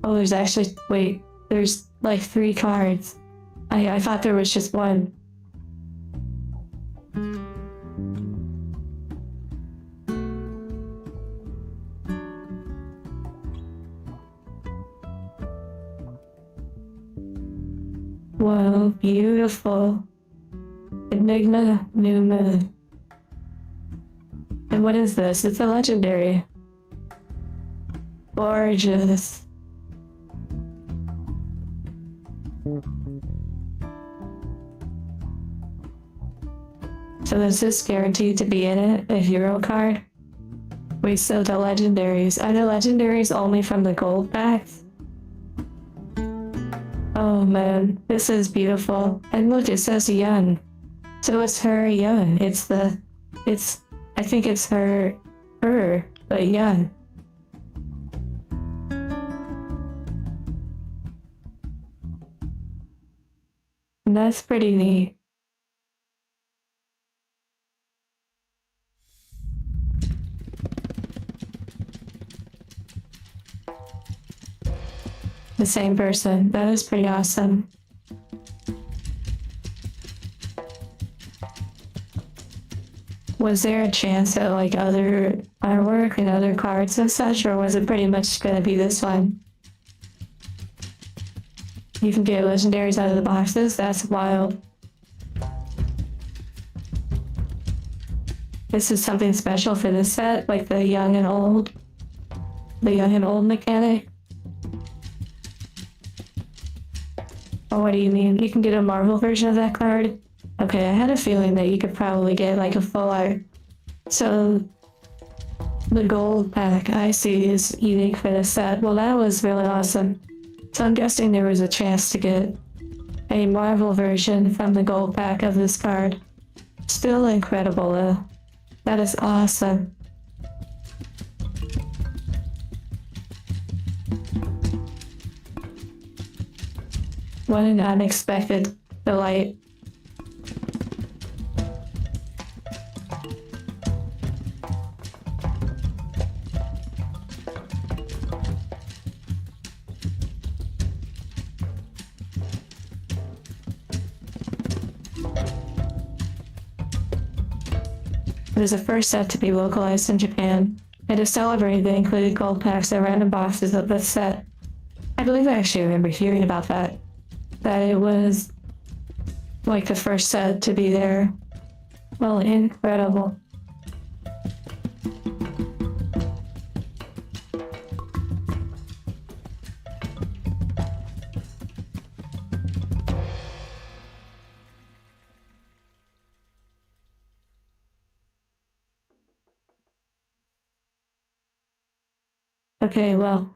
Oh, there's actually, wait, there's like 3 cards. I thought there was just one. Whoa, beautiful. Enigma New Moon. And what is this? It's a legendary. Gorgeous. So is this guaranteed to be in it? A hero card? Wait, so the legendaries. Are the legendaries only from the gold packs? Oh man, this is beautiful. And look, it says young. So it's her young. I think it's her, but young. And that's pretty neat. The same person. That is pretty awesome. Was there a chance at like other artwork and other cards and such, or was it pretty much gonna be this one? You can get legendaries out of the boxes? That's wild. This is something special for this set, like the young and old. The young and old mechanic. Oh, what do you mean? You can get a Marvel version of that card? Okay, I had a feeling that you could probably get like a full art. So, the gold pack I see is unique for this set. Well, that was really awesome. So I'm guessing there was a chance to get a Marvel version from the gold pack of this card. Still incredible though. That is awesome. What an unexpected delight. It was the first set to be localized in Japan, and to celebrate, they included gold packs and random boxes of this set. I believe I actually remember hearing about that. That it was like the first set to be there. Well, incredible. Okay, well,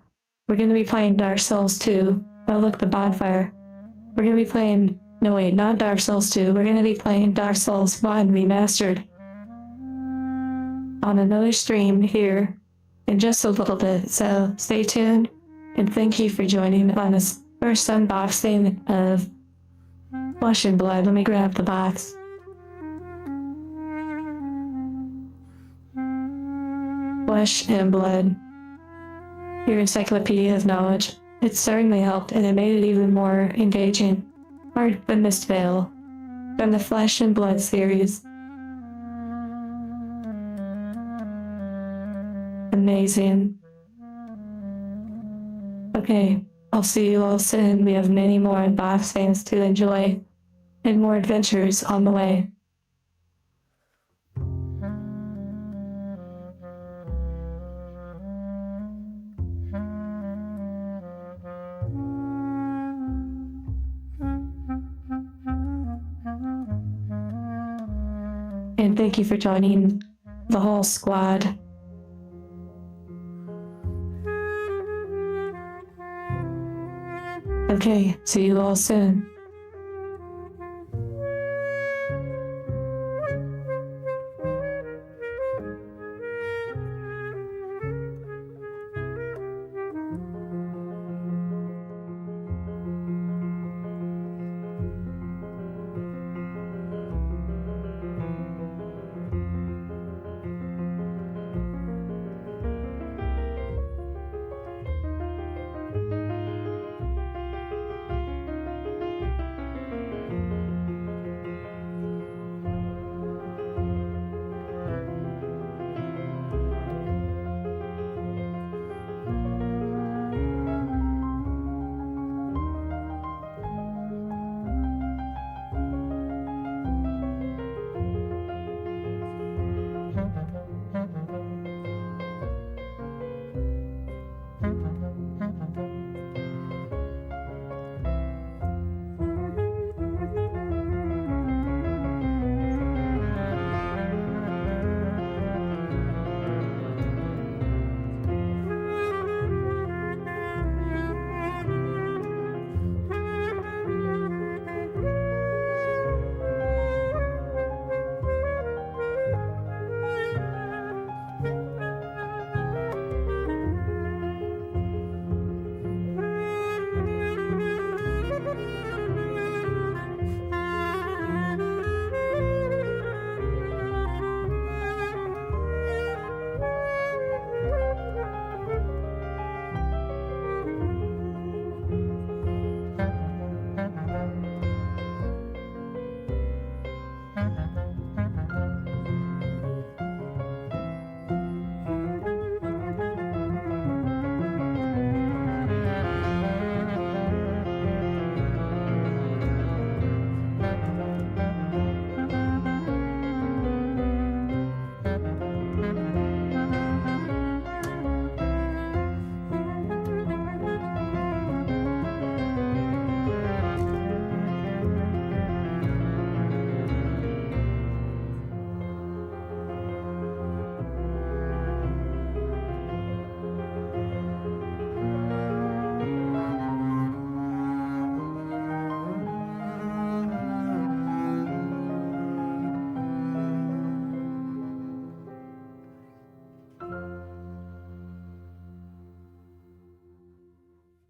we're gonna be playing Dark Souls 2. Oh, look, the bonfire. We're gonna be playing. No, wait, not Dark Souls 2. We're gonna be playing Dark Souls 1 Remastered on another stream here in just a little bit, so stay tuned, and thank you for joining on this first unboxing of Flesh and Blood. Let me grab the box. Flesh and Blood. Your encyclopedia of knowledge. It certainly helped, and it made it even more engaging. Art the Mistveil, from the Flesh and Blood series. Amazing. Okay, I'll see you all soon. We have many more unboxings to enjoy, and more adventures on the way. And thank you for joining the whole squad. Okay, see you all soon.